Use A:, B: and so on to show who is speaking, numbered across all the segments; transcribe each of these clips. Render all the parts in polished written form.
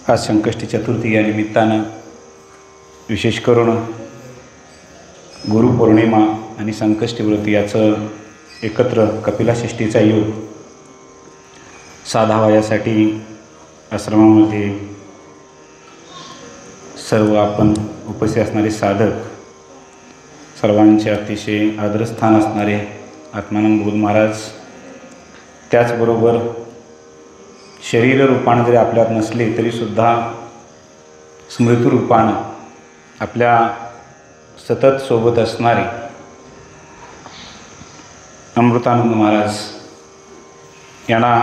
A: आज संकष्टी चतुर्थी या निमित्तानं विशेष करून गुरुपौर्णिमा आणि संकष्टी व्रत याचं एकत्र कपिलाषष्ठीचा योग साधावा यासाठी आश्रमामध्ये सर्व आपण उपस्थित असणारे साधक, सर्वांचे अतिशय आदरस्थान असणारे आत्मानंद बोध महाराज, त्याचबरोबर शरीर रूपानं जरी आपल्यात नसले तरीसुद्धा स्मृती रूपानं आपल्या सतत सोबत असणारे अमृतानंद महाराज यांना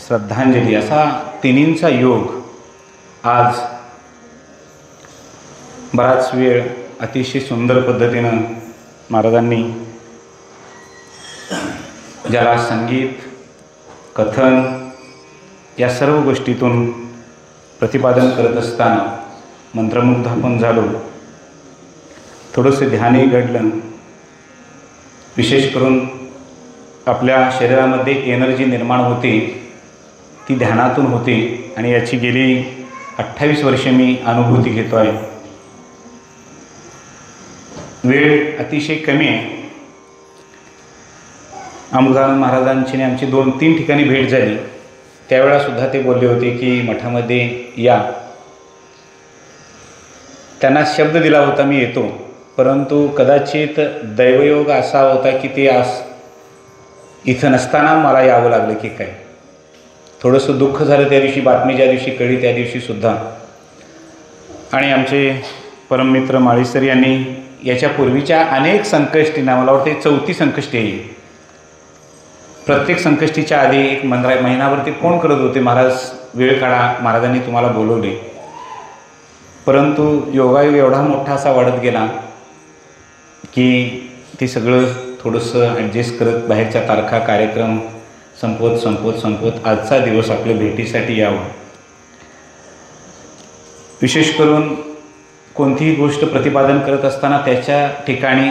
A: श्रद्धांजली असा तिन्हींचा योग आज बराच वेळ अतिशय सुंदर पद्धतीनं महाराजांनी ज्याला संगीत, कथन या सर्व गोष्टीतून प्रतिपादन करत असताना मंत्रमुग्ध आपण झालो. थोडंसं ध्यानही घडलं. विशेष करून आपल्या शरीरामध्ये एनर्जी निर्माण होते ती ध्यानातून होते आणि याची गेली 28 वर्षे मी अनुभूती घेतो आहे. वेळ अतिशय कमी आहे. अमृतानंद महाराजांची आमची 2-3 ठिकाणी भेट झाली. त्यावेळासुद्धा ते बोलले होते की मठामध्ये या. त्यांना शब्द दिला होता मी येतो, परंतु कदाचित दैवयोग असा होता की ते इथं नसताना मला यावं लागलं की काय. थोडंसं दुःख झालं त्या दिवशी. बातमी ज्या दिवशी कळली त्या दिवशीसुद्धा. आणि आमचे परममित्र माळीसर यांनी याच्या पूर्वीच्या अनेक संकष्टींना, मला वाटते 4थी संकष्टी आहे, प्रत्येक संकष्टीच्या आधी एक महिनाभर ते फोन करत होते, महाराज वेळ काढा, महाराजांनी तुम्हाला बोलवले. परंतु योगायोग एवढा मोठा असा वाढत गेला की ते सगळं थोडंसं ॲडजस्ट करत बाहेरच्या तारखा कार्यक्रम संपवत आजचा दिवस आपल्या भेटीसाठी यावं. विशेष करून कोणतीही गोष्ट प्रतिपादन करत असताना त्याच्या ठिकाणी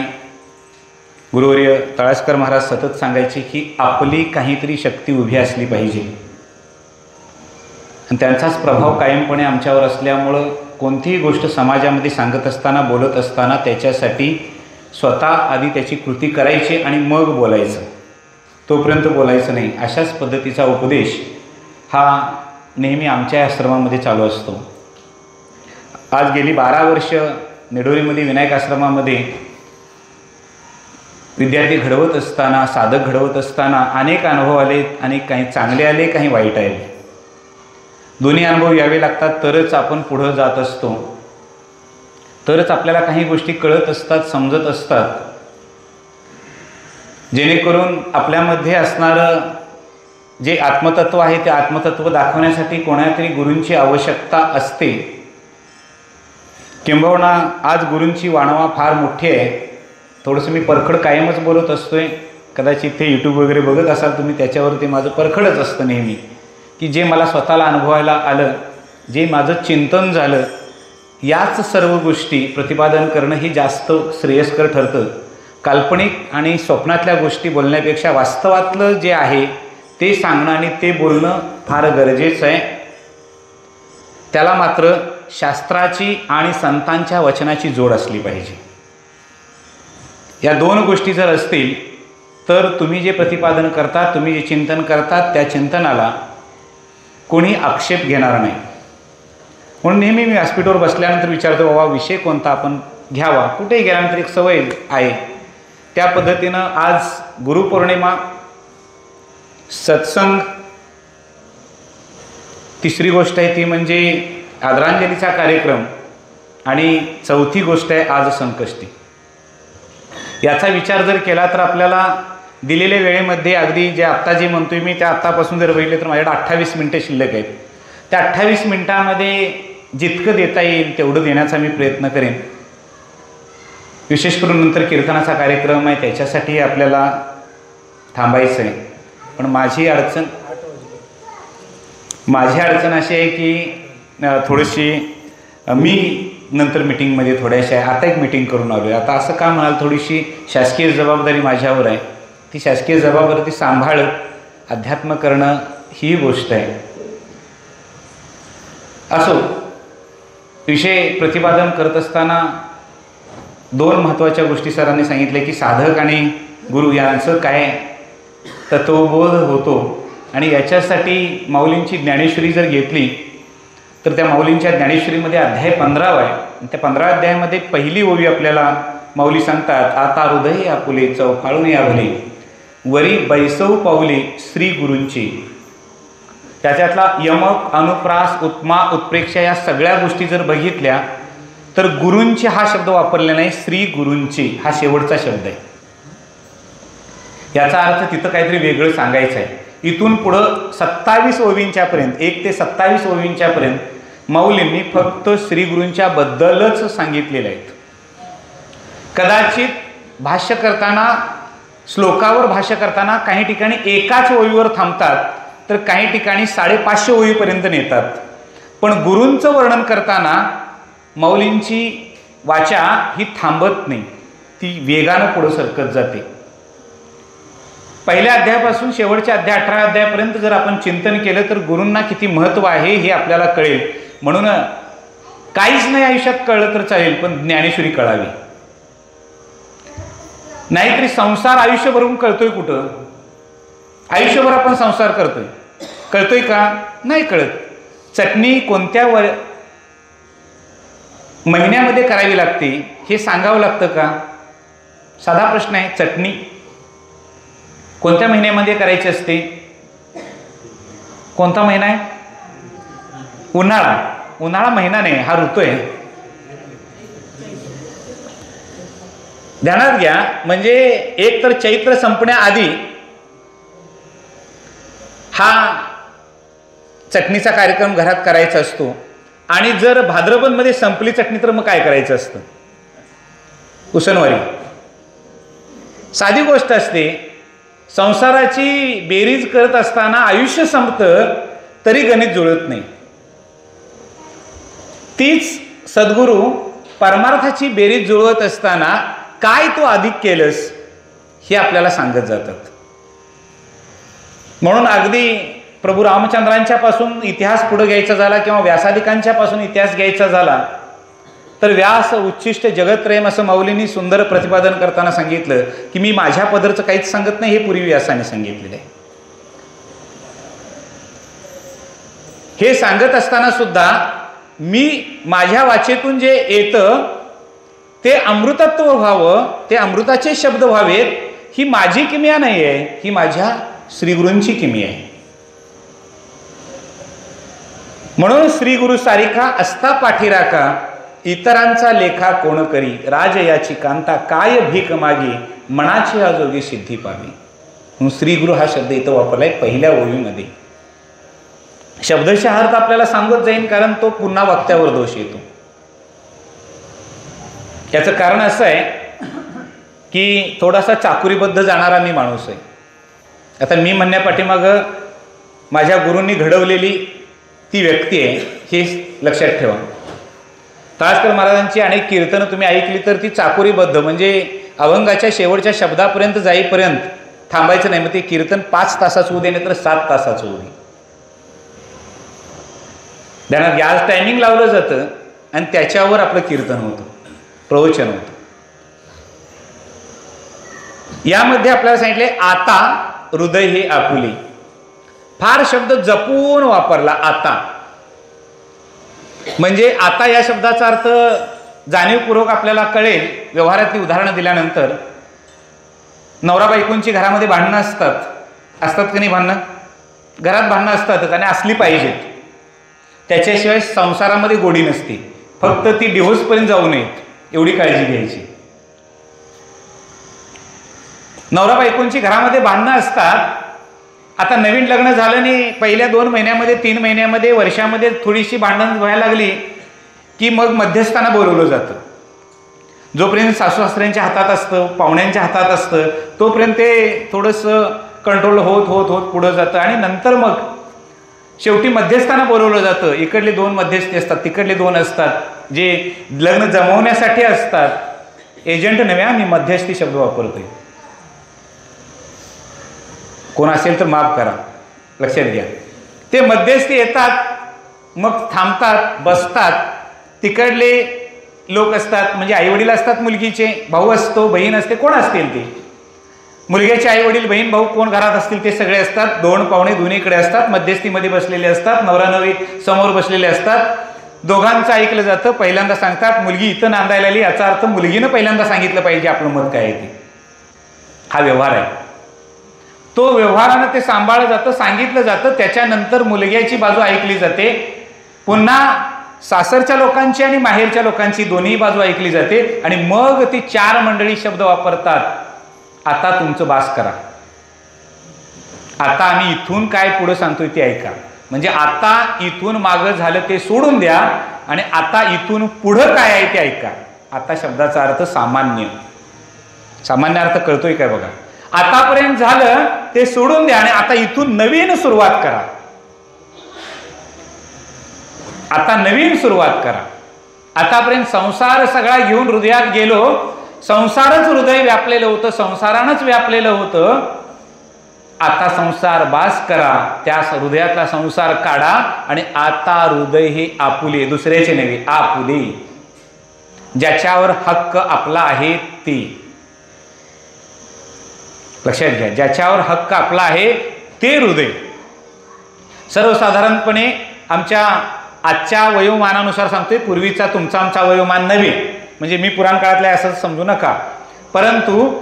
A: गुरुवर्य तळासकर महाराज सतत सांगायचे की आपली काहीतरी शक्ती उभी असली पाहिजे. आणि त्यांचाच प्रभाव कायमपणे आमच्यावर असल्यामुळं कोणतीही गोष्ट समाजामध्ये सांगत असताना, बोलत असताना त्याच्यासाठी स्वतः आधी त्याची कृती करायची आणि मग बोलायचं. तोपर्यंत बोलायचं नाही. अशाच पद्धतीचा उपदेश हा नेहमी आमच्या आश्रमामध्ये चालू असतो. आज गेली 12 वर्ष निडोरीमध्ये विनायक आश्रमामध्ये विद्यार्थी घडवत असताना, साधक घडवत असताना अनेक अनुभव आले. अनेक काही चांगले आले, काही वाईट आले. दोन्ही अनुभव यावे लागतात तरच आपण पुढं जात असतो. तरच आपल्याला काही गोष्टी कळत असतात, समजत असतात. जेणेकरून आपल्यामध्ये असणारं जे आत्मतत्व आहे ते आत्मतत्व दाखवण्यासाठी कोणातरी गुरूंची आवश्यकता असते. किंबहुना आज गुरूंची वाणवा फार मोठी आहे. थोडंसं मी परखड कायमच बोलत असतोय. कदाचित ते यूट्यूब वगैरे बघत असाल तुम्ही, त्याच्यावरती माझं परखडच असतं नेहमी की जे मला स्वतःला अनुभवायला आलं, जे माझं चिंतन झालं, याच सर्व गोष्टी प्रतिपादन करणं ही जास्त श्रेयस्कर ठरतं. काल्पनिक आणि स्वप्नातल्या गोष्टी बोलण्यापेक्षा वास्तवातलं जे आहे ते सांगणं आणि ते बोलणं फार गरजेचं आहे. त्याला मात्र शास्त्राची आणि संतांच्या वचनाची जोड असली पाहिजे. या 2 गोष्टी जर असतील तर तुम्ही जे प्रतिपादन करता, तुम्ही जे चिंतन करतात त्या चिंतनाला कोणी आक्षेप घेणार नाही. म्हणून नेहमी मी व्यासपीठावर बसल्यानंतर विचारतो, बाबा विषय कोणता आपण घ्यावा. कुठेही गेल्यानंतर एक सवय आहे. त्या पद्धतीनं आज गुरुपौर्णिमा, सत्संग, तिसरी गोष्ट आहे ती म्हणजे आदरांजलीचा कार्यक्रम, आणि 4थी गोष्ट आहे आज संकष्टी. याचा विचार जर केला तर आपल्याला दिलेल्या वेळेमध्ये अगदी जे आत्ता जे म्हणतोय मी त्या आत्तापासून जर बघितलं तर माझ्याकडे 28 मिनटं शिल्लक आहेत. त्या 28 मिनटामध्ये जितकं देता येईल तेवढं देण्याचा मी प्रयत्न करेन. विशेष करून नंतर कीर्तनाचा कार्यक्रम आहे, त्याच्यासाठी आपल्याला थांबायचं आहे. पण माझी अडचण अशी आहे की थोडीशी मी नंतर मिटिंगमध्ये थोड्याशा आता एक मिटिंग करून आलो आहे. आता असं का म्हणाल, थोडीशी शासकीय जबाबदारी माझ्यावर आहे. ती शासकीय जबाबदारी सांभाळत अध्यात्म करणं ही गोष्ट आहे. असो, विषय प्रतिपादन करत असताना दोन महत्त्वाच्या गोष्टी सरांनी सांगितल्या की साधक आणि गुरु यांचं काय तत्वबोध होतो, आणि याच्यासाठी माऊलींची ज्ञानेश्वरी जर घेतली तर त्या माऊलींच्या ज्ञानेश्वरीमध्ये अध्याय 15 आहे, आणि त्या 15 अध्यायामध्ये पहिली ओवी आपल्याला माऊली सांगतात, आता हृदय आपुले चौफाळून या भले वरी बैसव पाऊले श्री गुरूंची. त्याच्यातला यमक, अनुप्रास, उत्मा, उत्प्रेक्षा या सगळ्या गोष्टी जर बघितल्या तर गुरूंची हा शब्द वापरला नाही, श्री गुरूंची हा शेवटचा शब्द आहे. याचा अर्थ तिथं काहीतरी वेगळं सांगायचं आहे. इथून पुढं 27 ओवींच्यापर्यंत 1 ते 27 ओवींच्यापर्यंत माऊलींनी फक्त श्री गुरूंच्या बद्दलच सांगितलेलं आहे. कदाचित भाष्य करताना, श्लोकावर भाष्य करताना काही ठिकाणी एकाच ओवीवर थांबतात, तर काही ठिकाणी 550 ओवीपर्यंत नेतात. पण गुरूंचं वर्णन करताना माऊलींची वाचा ही थांबत नाही, ती वेगानं पुढं सरकत जाते. पहिल्या अध्यायापासून शेवटच्या अध्याय 18 अध्यायापर्यंत जर आपण चिंतन केलं तर गुरूंना किती महत्त्व आहे हे आपल्याला कळेल. म्हणून काहीच नाही आयुष्यात कळलं तर चालेल, पण ज्ञानेश्वरी कळावी. नाहीतरी संसार आयुष्यभरून कळतोय कुठं? आयुष्यभर आपण संसार करतोय, कळतोय का? नाही कळत. चटणी कोणत्या महिन्यामध्ये करावी लागते हे सांगावं लागतं का? साधा प्रश्न आहे. चटणी कोणत्या महिन्यामध्ये करायची असते? कोणता महिना आहे? उन्हाळा. उन्हाळा महिना नाही, हा ऋतू आहे. ध्यानात घ्या. म्हणजे एक तर चैत्र संपण्याआधी हा चटणीचा कार्यक्रम घरात करायचा असतो, आणि जर भाद्रपदमध्ये संपली चटणी तर मग काय करायचं असतं? उसनवारी. साधी गोष्ट असते. संसाराची बेरीज करत असताना आयुष्य संपतं तरी गणित जुळत नाही. तीच सद्गुरू परमार्थाची बेरीज जुळवत असताना काय तू अधिक केलंस हे आपल्याला सांगत जातात. म्हणून अगदी प्रभू रामचंद्रांच्या पासून इतिहास पुढे घ्यायचा झाला किंवा व्यासादिकांच्या पासून इतिहास घ्यायचा झाला तर व्यास उच्छिष्ट जगत्त्रयम असं माऊलींनी सुंदर प्रतिपादन करताना सांगितलं की मी माझ्या पदरचं काहीच सांगत नाही, हे पूर्वी व्यासाने सांगितलेलं आहे. हे सांगत असताना सुद्धा मी माझ्या वाचेतून जे येतं ते अमृतत्व व्हावं, ते अमृताचे शब्द व्हावेत, ही माझी किमया नाही आहे, ही माझ्या श्रीगुरूंची किमया आहे. म्हणून श्रीगुरु सारिखा असता पाठीराखा इतरांचा लेखा कोण करी राज याची कांता काय भीक मागी मनाची आजोगी सिद्धी पावी. म्हणून श्रीगुरु हा शब्द इथं वापरलाय पहिल्या ओवीमध्ये. शब्दशः अर्थ आपल्याला सांगत जाईन कारण तो पुन्हा वक्त्यावर दोष येतो. याचं कारण असं आहे की थोडासा चाकुरीबद्ध जाणारा मी माणूस आहे. आता मी म्हणण्यापाठीमागं माझ्या गुरूंनी घडवलेली ती व्यक्ती आहे हे लक्षात ठेवा. तासकर महाराजांची अनेक कीर्तनं तुम्ही ऐकली तर ती चाकुरीबद्ध, म्हणजे अभंगाच्या शेवटच्या शब्दापर्यंत जाईपर्यंत थांबायचं नाही. मग ते कीर्तन 5 तासाचं होऊ दे नाही तर 7 तासाचं होऊ दे. त्यांना गॅस टायमिंग लावलं जातं आणि त्याच्यावर आपलं कीर्तन होतं, प्रवचन होतं. यामध्ये आपल्याला सांगितले आता हृदय हे आपुले. फार शब्द जपून वापरला आता. म्हणजे आता या शब्दाचा अर्थ जाणीवपूर्वक आपल्याला कळेल व्यवहारातली उदाहरणं दिल्यानंतर. नवरा बायकोंची घरामध्ये भांडणं असतात की नाही? भांडणं घरात भांडणं असतातच आणि असली पाहिजेत. त्याच्याशिवाय संसारामध्ये गोडी नसते. फक्त ती डिव्होर्सपर्यंत जाऊ नयेत एवढी काळजी घ्यायची. नवरा बायकोंची घरामध्ये भांडणं असतात. आता नवीन लग्न झालं नाही, पहिल्या 2 महिन्यामध्ये 3 महिन्यामध्ये वर्षामध्ये थोडीशी भांडण व्हायला लागली की मग मध्यस्थांना बोलवलं जातं. जोपर्यंत सासू सासऱ्यांच्या हातात असतं, पाहुण्यांच्या हातात असतं, तोपर्यंत ते थोडंसं कंट्रोल होत होत होत पुढं जातं आणि नंतर मग शेवटी मध्यस्थांना बोलवलं जातं. इकडले 2 मध्यस्थी असतात, तिकडले 2 असतात जे लग्न जमवण्यासाठी असतात. एजंट नव्हे, मी मध्यस्थी शब्द वापरतोय. कोण असेल तर माफ करा, लक्षात घ्या. ते मध्यस्थी येतात मग थांबतात, बसतात. तिकडले लोक असतात, म्हणजे आईवडील असतात मुलगीचे, भाऊ असतो, बहीण असते, कोण असतील ते, मुलग्याचे आई वडील, बहीण भाऊ कोण घरात असतील ते सगळे असतात. 2 पाहुणे दोन्हीकडे असतात, मध्यस्थीमध्ये बसलेले असतात, नवरा नवरी समोर बसलेले असतात. दोघांचं ऐकलं जातं. पहिल्यांदा सांगतात मुलगी इथं नांदायला आली, याचा अर्थ मुलगीनं पहिल्यांदा सांगितलं पाहिजे आपलं मत काय आहे ते. हा व्यवहार आहे. तो व्यवहारानं ते सांभाळलं जातं, सांगितलं जातं. त्याच्यानंतर मुलग्याची बाजू ऐकली जाते. पुन्हा सासरच्या लोकांची आणि माहेरच्या लोकांची दोन्ही बाजू ऐकली जाते. आणि मग ती 4 मंडळी शब्द वापरतात. आता तुमचं बास करा, आता आम्ही इथून काय पुढे सांगतोय ते ऐका. म्हणजे आता इथून मागं झालं ते सोडून द्या आणि आता इथून पुढं काय आहे ते ऐका. आता शब्दाचा अर्थ सामान्य, सामान्य अर्थ कळतोय काय बघा. आतापर्यंत झालं ते सोडून द्या आणि आता इथून नवीन सुरुवात करा. आता नवीन सुरुवात करा. आतापर्यंत संसार सगळा घेऊन हृदयात गेलो, संसारच हृदय व्यापलेलं होतं, संसारानंच व्यापलेलं होतं. आता संसार बास करा, त्या हृदयातला संसार काढा आणि आता हृदय हे आपुले, दुसऱ्याचे नव्हे, आपुले, ज्याच्यावर हक्क आपला आहे ते. लक्षात घ्या, ज्याच्यावर हक्क आपला आहे ते हृदय. सर्वसाधारणपणे आमच्या आजच्या वयोमानानुसार सांगतोय, पूर्वीचा तुमचा आमचा वयोमान नव्हे, म्हणजे मी पुराण काळातला असं समजू नका. परंतु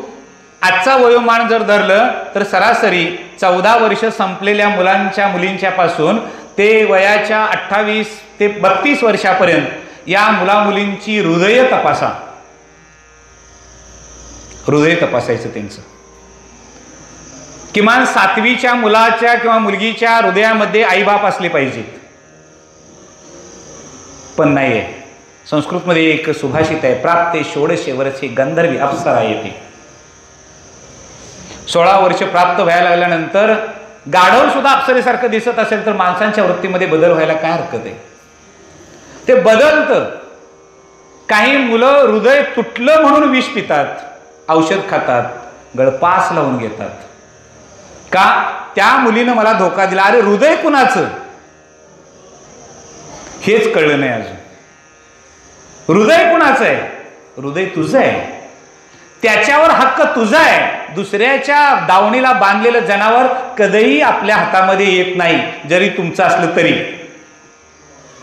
A: आजचा वयोमान जर धरलं तर सरासरी 14 वर्ष संपलेल्या मुलांच्या मुलींच्या पासून ते वयाच्या 28 ते 32 वर्षापर्यंत या मुलामुलींची हृदय तपासा. हृदय तपासायचं त्यांचं. किमान 7वीच्या मुलाच्या किंवा मुलगीच्या हृदयामध्ये आईबाप असले पाहिजेत. पण नाही आहे. संस्कृतमध्ये एक सुभाषित आहे, प्राप्ते षोडशे वर्षे गंधर्वी अप्सरा येते. 16 वर्ष प्राप्त व्हायला लागल्यानंतर गाढव सुद्धा अप्सरेसारखं दिसत असेल तर माणसांच्या वृत्तीमध्ये बदल व्हायला काय हरकत आहे. ते बदलतं. काही मुलं हृदय तुटलं म्हणून विष पितात, औषध खातात, गळपास लावून घेतात. का? त्या मुलीनं मला धोका दिला. अरे हृदय कुणाचं हेच कळलं नाही अजून. हृदय कुणाचं आहे? हृदय तुझं आहे, त्याच्यावर हक्क तुझा आहे. दुसऱ्याच्या दावणीला बांधलेलं जनावर कधीही आपल्या हातामध्ये येत नाही, जरी तुमचं असलं तरी.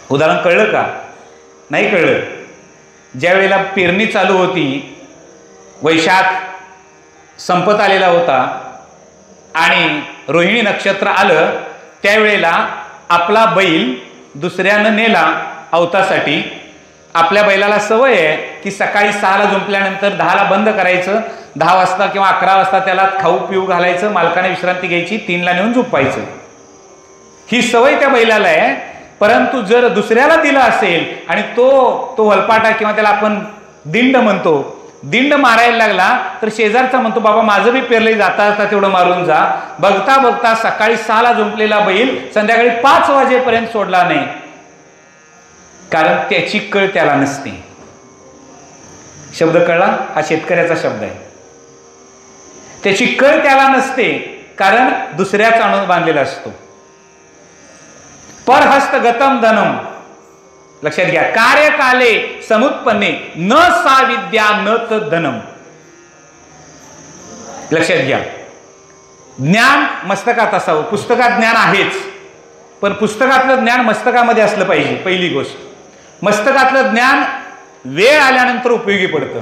A: उदाहरण कळलं का? नाही कळलं. ज्या वेळेला पेरणी चालू होती, वैशाख संपत आलेला होता आणि रोहिणी नक्षत्र आलं, त्यावेळेला आपला बैल दुसऱ्यानं नेला अवतासाठी. आपल्या बैलाला सवय आहे की सकाळी 6ला झोपल्यानंतर 10ला बंद करायचं, 10 वाजता किंवा 11 वाजता त्याला खाऊ पिऊ घालायचं, मालकाने विश्रांती घ्यायची, 3ला नेऊन झोपायचं. ही सवय त्या बैलाला आहे. परंतु जर दुसऱ्याला दिलं असेल आणि तो हलपाटा किंवा त्याला आपण दिंड म्हणतो, दिंड मारायला लागला तर शेजारचा म्हणतो बाबा माझं बी पेरले, जाता जाता तेवढं मारून जा. बघता बघता सकाळी 6ला झोपलेला बैल संध्याकाळी 5 वाजेपर्यंत सोडला नाही, कारण त्याची कळ त्याला नसते. शब्द कळला? हा शेतकऱ्याचा शब्द आहे. त्याची कळ त्याला नसते कारण दुसऱ्याचा अणू बांधलेला असतो. परहस्तगतम धनम. लक्षात घ्या, कार्यकाले समुत्पन्ने न सा विद्या न त धनम. लक्षात घ्या, ज्ञान मस्तकात असावं. पुस्तकात ज्ञान आहेच, पण पुस्तकातलं ज्ञान मस्तकामध्ये असलं पाहिजे. पहिली गोष्ट, मस्तकातलं ज्ञान वेळ आल्यानंतर उपयोगी पडतं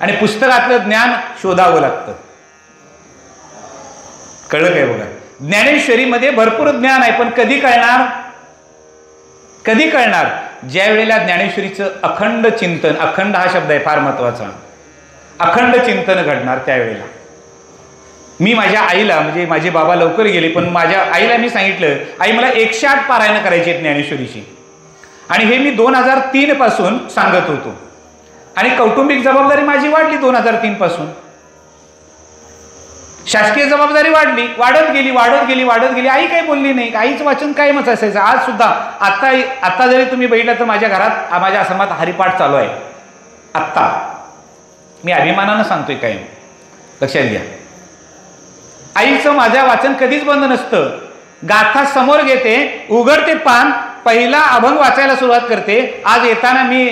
A: आणि पुस्तकातलं ज्ञान शोधावं लागतं. कळलं काय बघा? ज्ञानेश्वरीमध्ये भरपूर ज्ञान आहे, पण कधी कळणार? कधी कळणार? ज्या वेळेला ज्ञानेश्वरीचं अखंड चिंतन, अखंड हा शब्द आहे फार महत्वाचा, अखंड चिंतन घडणार त्यावेळेला. मी माझ्या आईला, म्हणजे माझे बाबा लवकर गेले, पण माझ्या आईला मी सांगितलं, आई मला 108 पारायण करायची आहेत ज्ञानेश्वरीची. आणि हे मी 2003 पासून सांगत होतो आणि कौटुंबिक जबाबदारी माझी वाढली 2003 पासून. शासकीय जबाबदारी वाढली, वाढत गेली. आई काही बोलली नाही, आईच वाचन कायमच असायचं. आज सुद्धा आता जरी तुम्ही बघितलं तर माझ्या घरात, माझ्या आश्रमात हरिपाठ चालू आहे आत्ता. मी अभिमानानं सांगतोय कायम. लक्षात घ्या, आईचं माझ्या वाचन कधीच बंद नसतं. गाथा समोर घेते, उघडते पान, पहिला अभंग वाचायला सुरुवात करते. आज येताना मी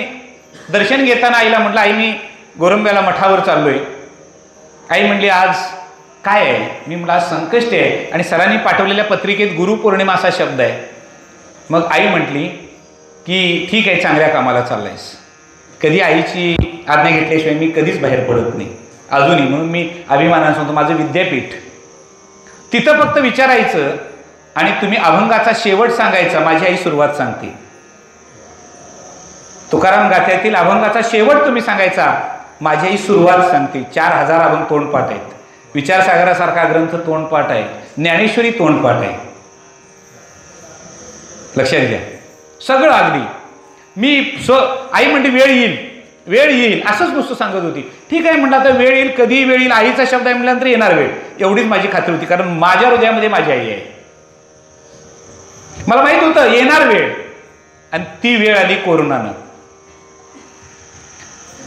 A: दर्शन घेताना आईला म्हटलं, आई मी गोरंब्याला मठावर चाललोय. आई म्हणली आज काय आहे? मी म्हटलं आज संकष्टी आहे आणि सरांनी पाठवलेल्या पत्रिकेत गुरुपौर्णिमा असा शब्द आहे. मग आई म्हटली की ठीक आहे, चांगल्या कामाला चाललायस. कधी आईची आज्ञा घेतल्याशिवाय मी कधीच बाहेर पडत नाही अजूनही. म्हणून मी अभिमानाने सांगतो, माझं विद्यापीठ तिथं फक्त विचारायचं आणि तुम्ही अभंगाचा शेवट सांगायचा. माझी आई सुरुवात सांगते. तुकाराम गाथ्यातील अभंगाचा शेवट तुम्ही सांगायचा. माझी आई सुरुवात सांगते. 4000 अभंग तोंडपाठ आहेत. विचारसागरासारखा ग्रंथ तोंडपाठ आहे. ज्ञानेश्वरी तोंडपाठ आहे. लक्षात घ्या सगळं अगदी. मी आई म्हणते वेळ येईल, वेळ येईल असंच नुसतं सांगत होती. ठीक आहे म्हटलं, आता वेळ येईल, कधी वेळ येईल, आईचा शब्द आहे म्हटल्यानंतर येणार वेळ, एवढीच माझी खात्री होती. कारण माझ्या हृदयामध्ये माझी आई आहे. मला माहित होतं येणार वेळ. आणि ती वेळ आली कोरोनानं.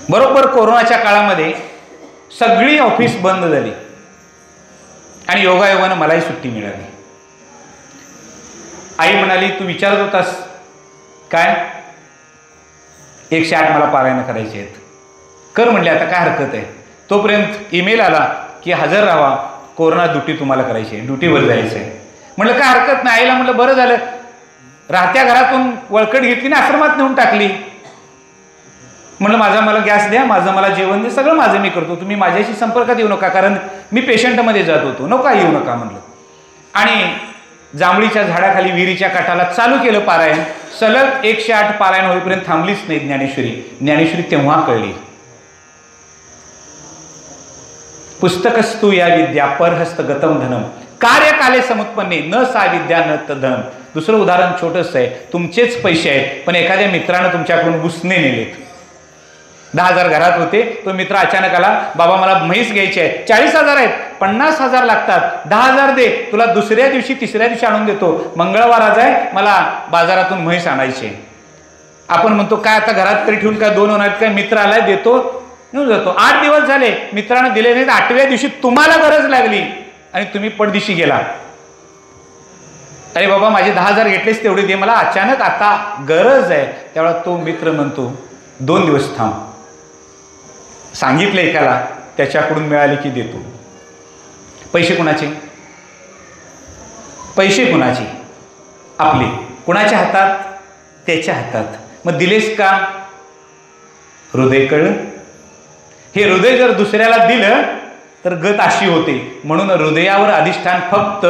A: बरोबर कोरोनाच्या काळामध्ये सगळी ऑफिस बंद झाली आणि योगायोगानं मलाही सुट्टी मिळाली. आई म्हणाली तू विचारत होतास काय? 108 मला पारायण करायचे आहेत. कर म्हणले, आता काय हरकत आहे. तोपर्यंत ईमेल आला की हजर राहा, कोरोना ड्युटी तुम्हाला करायची आहे, ड्युटीवर जायचं आहे. म्हटलं काय हरकत नाही. आईला म्हटलं बरं झालं, राहत्या घरातून वळकट घेतली ना आश्रमात नेऊन टाकली. म्हटलं माझा मला गॅस द्या, माझं मला जेवण दे, सगळं माझं मी करतो, तुम्ही माझ्याशी संपर्कात येऊ नका, कारण मी पेशंटमध्ये जात होतो, नका येऊ नका म्हणलं. आणि जांभळीच्या झाडाखाली विहिरीच्या काठाला चालू केलं पारायण. सलग 108 पारायण होईपर्यंत थांबलीच नाही ज्ञानेश्वरी. ज्ञानेश्वरी तेव्हा कळली. पुस्तकस्तु या विद्या परहस्त गतम धनम कार्यकाले समुत्पन्ने न सा विद्या न तधनम. दुसरं उदाहरण छोटंच आहे. तुमचेच पैसे आहेत पण एखाद्या मित्रानं तुमच्याकडून उसने नेलेत. 10,000 घरात होते, तो मित्र अचानक आला, बाबा मला म्हैस घ्यायची आहे, 40,000 आहेत, 50,000 लागतात, 10,000 दे, तुला दुसऱ्या दिवशी तिसऱ्या दिवशी आणून देतो, मंगळवार आज आहे, मला बाजारातून म्हैस आणायची. आपण म्हणतो काय आता घरात तरी ठेवून काय 2 होणार काय? मित्र आलाय देतो, घेऊन जातो. 8 दिवस झाले मित्रानं दिले नाहीत. 8व्या दिवशी तुम्हाला गरज लागली आणि तुम्ही पडदिशी गेला. अरे बाबा माझे 10,000 घेतलेस तेवढे दे, मला अचानक आता गरज आहे. त्यावेळेला तो मित्र म्हणतो 2 दिवस थांब. सांगितलं एकाला, त्याच्याकडून मिळाले की देतो. पैसे कुणाचे? पैसे कुणाचे? आपले. कुणाच्या हातात? त्याच्या हातात. मग दिलेस का? हृदय कळलं. हे हृदय जर दुसऱ्याला दिलं तर गत अशी होते. म्हणून हृदयावर अधिष्ठान फक्त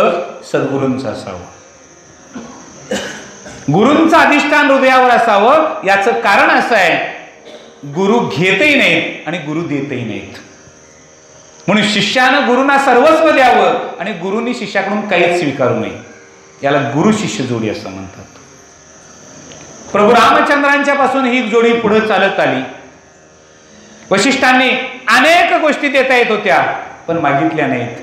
A: सद्गुरूंचं असावं. गुरूंचं अधिष्ठान हृदयावर असावं. याचं कारण असं आहे, गुरु घेतही नाहीत आणि गुरु देतही नाहीत. म्हणून शिष्यानं गुरूंना सर्वस्व द्यावं आणि गुरूंनी शिष्याकडून काहीच स्वीकारू नये. याला गुरु शिष्य जोडी असं म्हणतात. प्रभू रामचंद्रांच्या पासून ही जोडी पुढे चालत आली. वशिष्ठांनी अनेक गोष्टी देता येत होत्या पण मागितल्या नाहीत.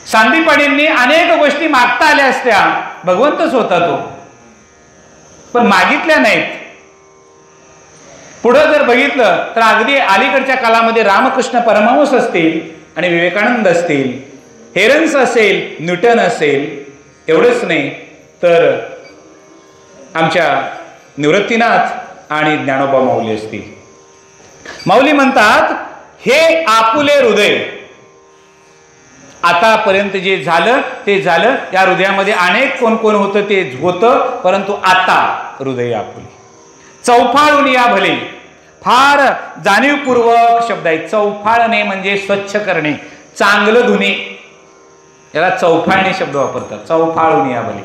A: सांदीपणींनी अनेक गोष्टी मागता आल्या असत्या, भगवंतच होता तो, पण मागितल्या नाहीत. पुढे जर बघितलं तर अगदी अलीकडच्या काळामध्ये रामकृष्ण परमहंस असतील आणि विवेकानंद असतील, हेरन्स असेल, न्यूटन असेल, एवढंच नाही तर आमच्या निवृत्तीनाथ आणि ज्ञानोबा माऊली असतील. माऊली म्हणतात हे आपुले हृदय, आतापर्यंत जे झालं ते झालं. या हृदयामध्ये अनेक कोण कोण होतं ते होतं, परंतु आता हृदय आपुले. चौफाळून या भले, फार जाणीवपूर्वक शब्द आहे. चौफाळणे म्हणजे स्वच्छ करणे, चांगलं धुणे, याला चौफाळणे शब्द वापरतात. चौफाळून या भले,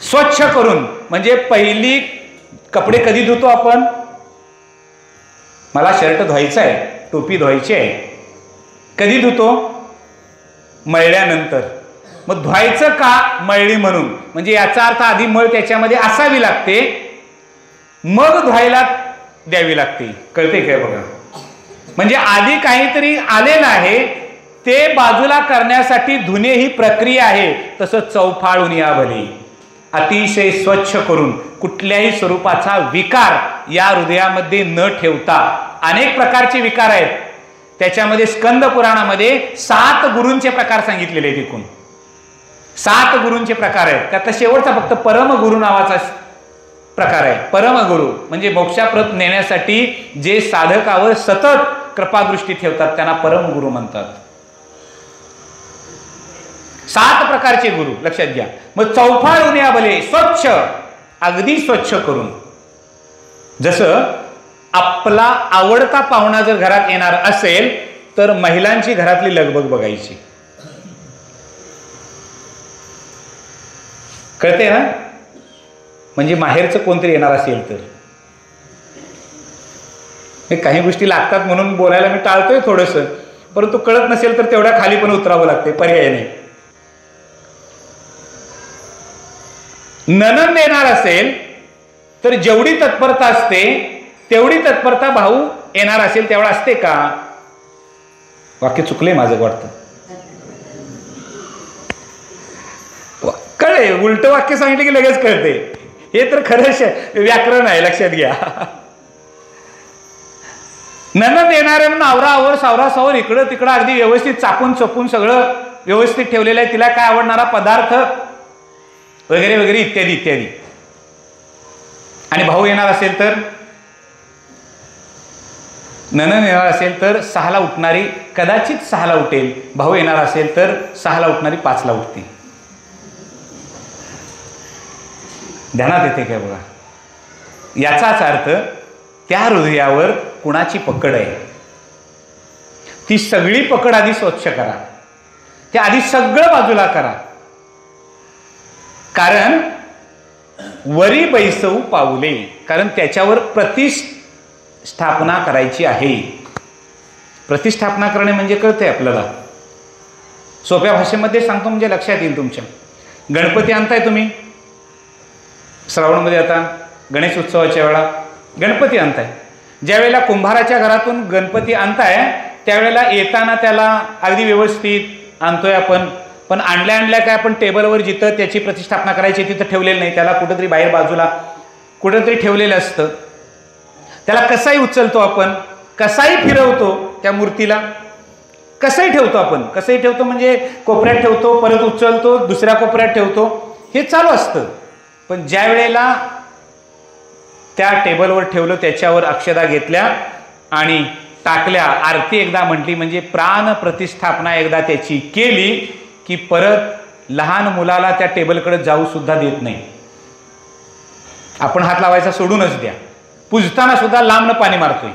A: स्वच्छ करून म्हणजे पहिली कपडे कधी धुतो आपण? मला शर्ट धुवायचं आहे, टोपी धुवायची आहे, कधी धुतो? मळल्यानंतर. मग धुवायचं का? मळली म्हणून. म्हणजे याचा अर्थ आधी मळ त्याच्यामध्ये असावी लागते, मग धुवायला द्यावी लागते. कळते काय बघा? म्हणजे आधी काहीतरी आलेलं आहे ते बाजूला करण्यासाठी धुणे ही प्रक्रिया आहे. तसं चौफाळून या भले, अतिशय स्वच्छ करून कुठल्याही स्वरूपाचा विकार या हृदयामध्ये न ठेवता. अनेक प्रकारचे विकार आहेत. त्याच्यामध्ये स्कंद पुराणामध्ये 7 गुरूंचे प्रकार सांगितलेले आहेत. एकूण 7 गुरूंचे प्रकार आहेत. त्यातला शेवटचा फक्त परमगुरु नावाचा प्रकार आहे. परमगुरु म्हणजे मोक्षाप्रत नेण्यासाठी जे साधकावर सतत कृपादृष्टी ठेवतात त्यांना परमगुरु म्हणतात. 7 प्रकारचे गुरु लक्षात घ्या. मग चौफाळून या भले स्वच्छ, अगदी स्वच्छ करून. जसं आपला आवडता पाहुणा जर घरात येणार असेल तर महिलांची घरातली लगबग बघायची. कळते ना? म्हणजे माहेरचं कोणतरी येणार असेल तर. काही गोष्टी लागतात म्हणून बोलायला मी टाळतोय थोडंसं, परंतु कळत नसेल तर तेवढ्या खाली पण उतरावं लागते, पर्याय नाही. नणंद येणार असेल तर जेवढी तत्परता असते तेवढी तत्परता भाऊ येणार असेल तेवढा असते का? वाक्य चुकले माझं वाटतं. कळे, उलट वाक्य सांगितलं की लगेच कळते. हे तर खरं व्याकरण आहे, लक्षात घ्या. नणंद येणार आहे म्हणून आवरावर सावरासावर इकडं तिकडं अगदी व्यवस्थित चापून चपून सगळं व्यवस्थित ठेवलेलं आहे. तिला काय आवडणारा पदार्थ वगैरे वगैरे इत्यादी इत्यादी. आणि भाऊ येणार असेल तर, नणंद येणार असेल तर 6ला उठणारी कदाचित 6ला उठेल, भाऊ येणार असेल तर 6ला उठणारी 5ला उठते. ध्यानात येते काय बघा. याचाच अर्थ त्या हृदयावर कुणाची पकड आहे ती सगळी पकड आधी स्वच्छ करा. ते आधी सगळं बाजूला करा. कारण वरी बैसऊ पाऊले, कारण त्याच्यावर प्रतिष्ठापना करायची आहे. प्रतिष्ठापना करणे म्हणजे कळतंय आपल्याला, सोप्या भाषेमध्ये सांगतो म्हणजे लक्षात येईल तुमच्या. गणपती आणताय तुम्ही श्रावणमध्ये, आता गणेश उत्सवाच्या वेळा गणपती आणताय. ज्या वेळेला कुंभाराच्या घरातून गणपती आणताय त्यावेळेला येताना त्याला अगदी व्यवस्थित आणतोय आपण, पण आणल्या काय आपण टेबलवर जिथं त्याची प्रतिष्ठापना करायची तिथं ठेवलेलं नाही, त्याला कुठंतरी बाहेर बाजूला कुठंतरी ठेवलेलं असतं. त्याला कसाही उचलतो आपण, कसाही फिरवतो त्या मूर्तीला, कसंही ठेवतो आपण. कसंही ठेवतो म्हणजे कोपऱ्यात ठेवतो, परत उचलतो, दुसऱ्या कोपऱ्यात ठेवतो, हे चालू असतं. पण ज्या वेळेला त्या टेबलवर ठेवलं, त्याच्यावर अक्षदा घेतल्या आणि टाकल्या, आरती एकदा म्हटली म्हणजे प्राण प्रतिष्ठापना एकदा त्याची केली की परत लहान मुलाला त्या टेबलकडे जाऊ सुद्धा देत नाही. आपण हात लावायचा सोडूनच द्या. पुजताना सुद्धा लांबनं पाणी मारतोय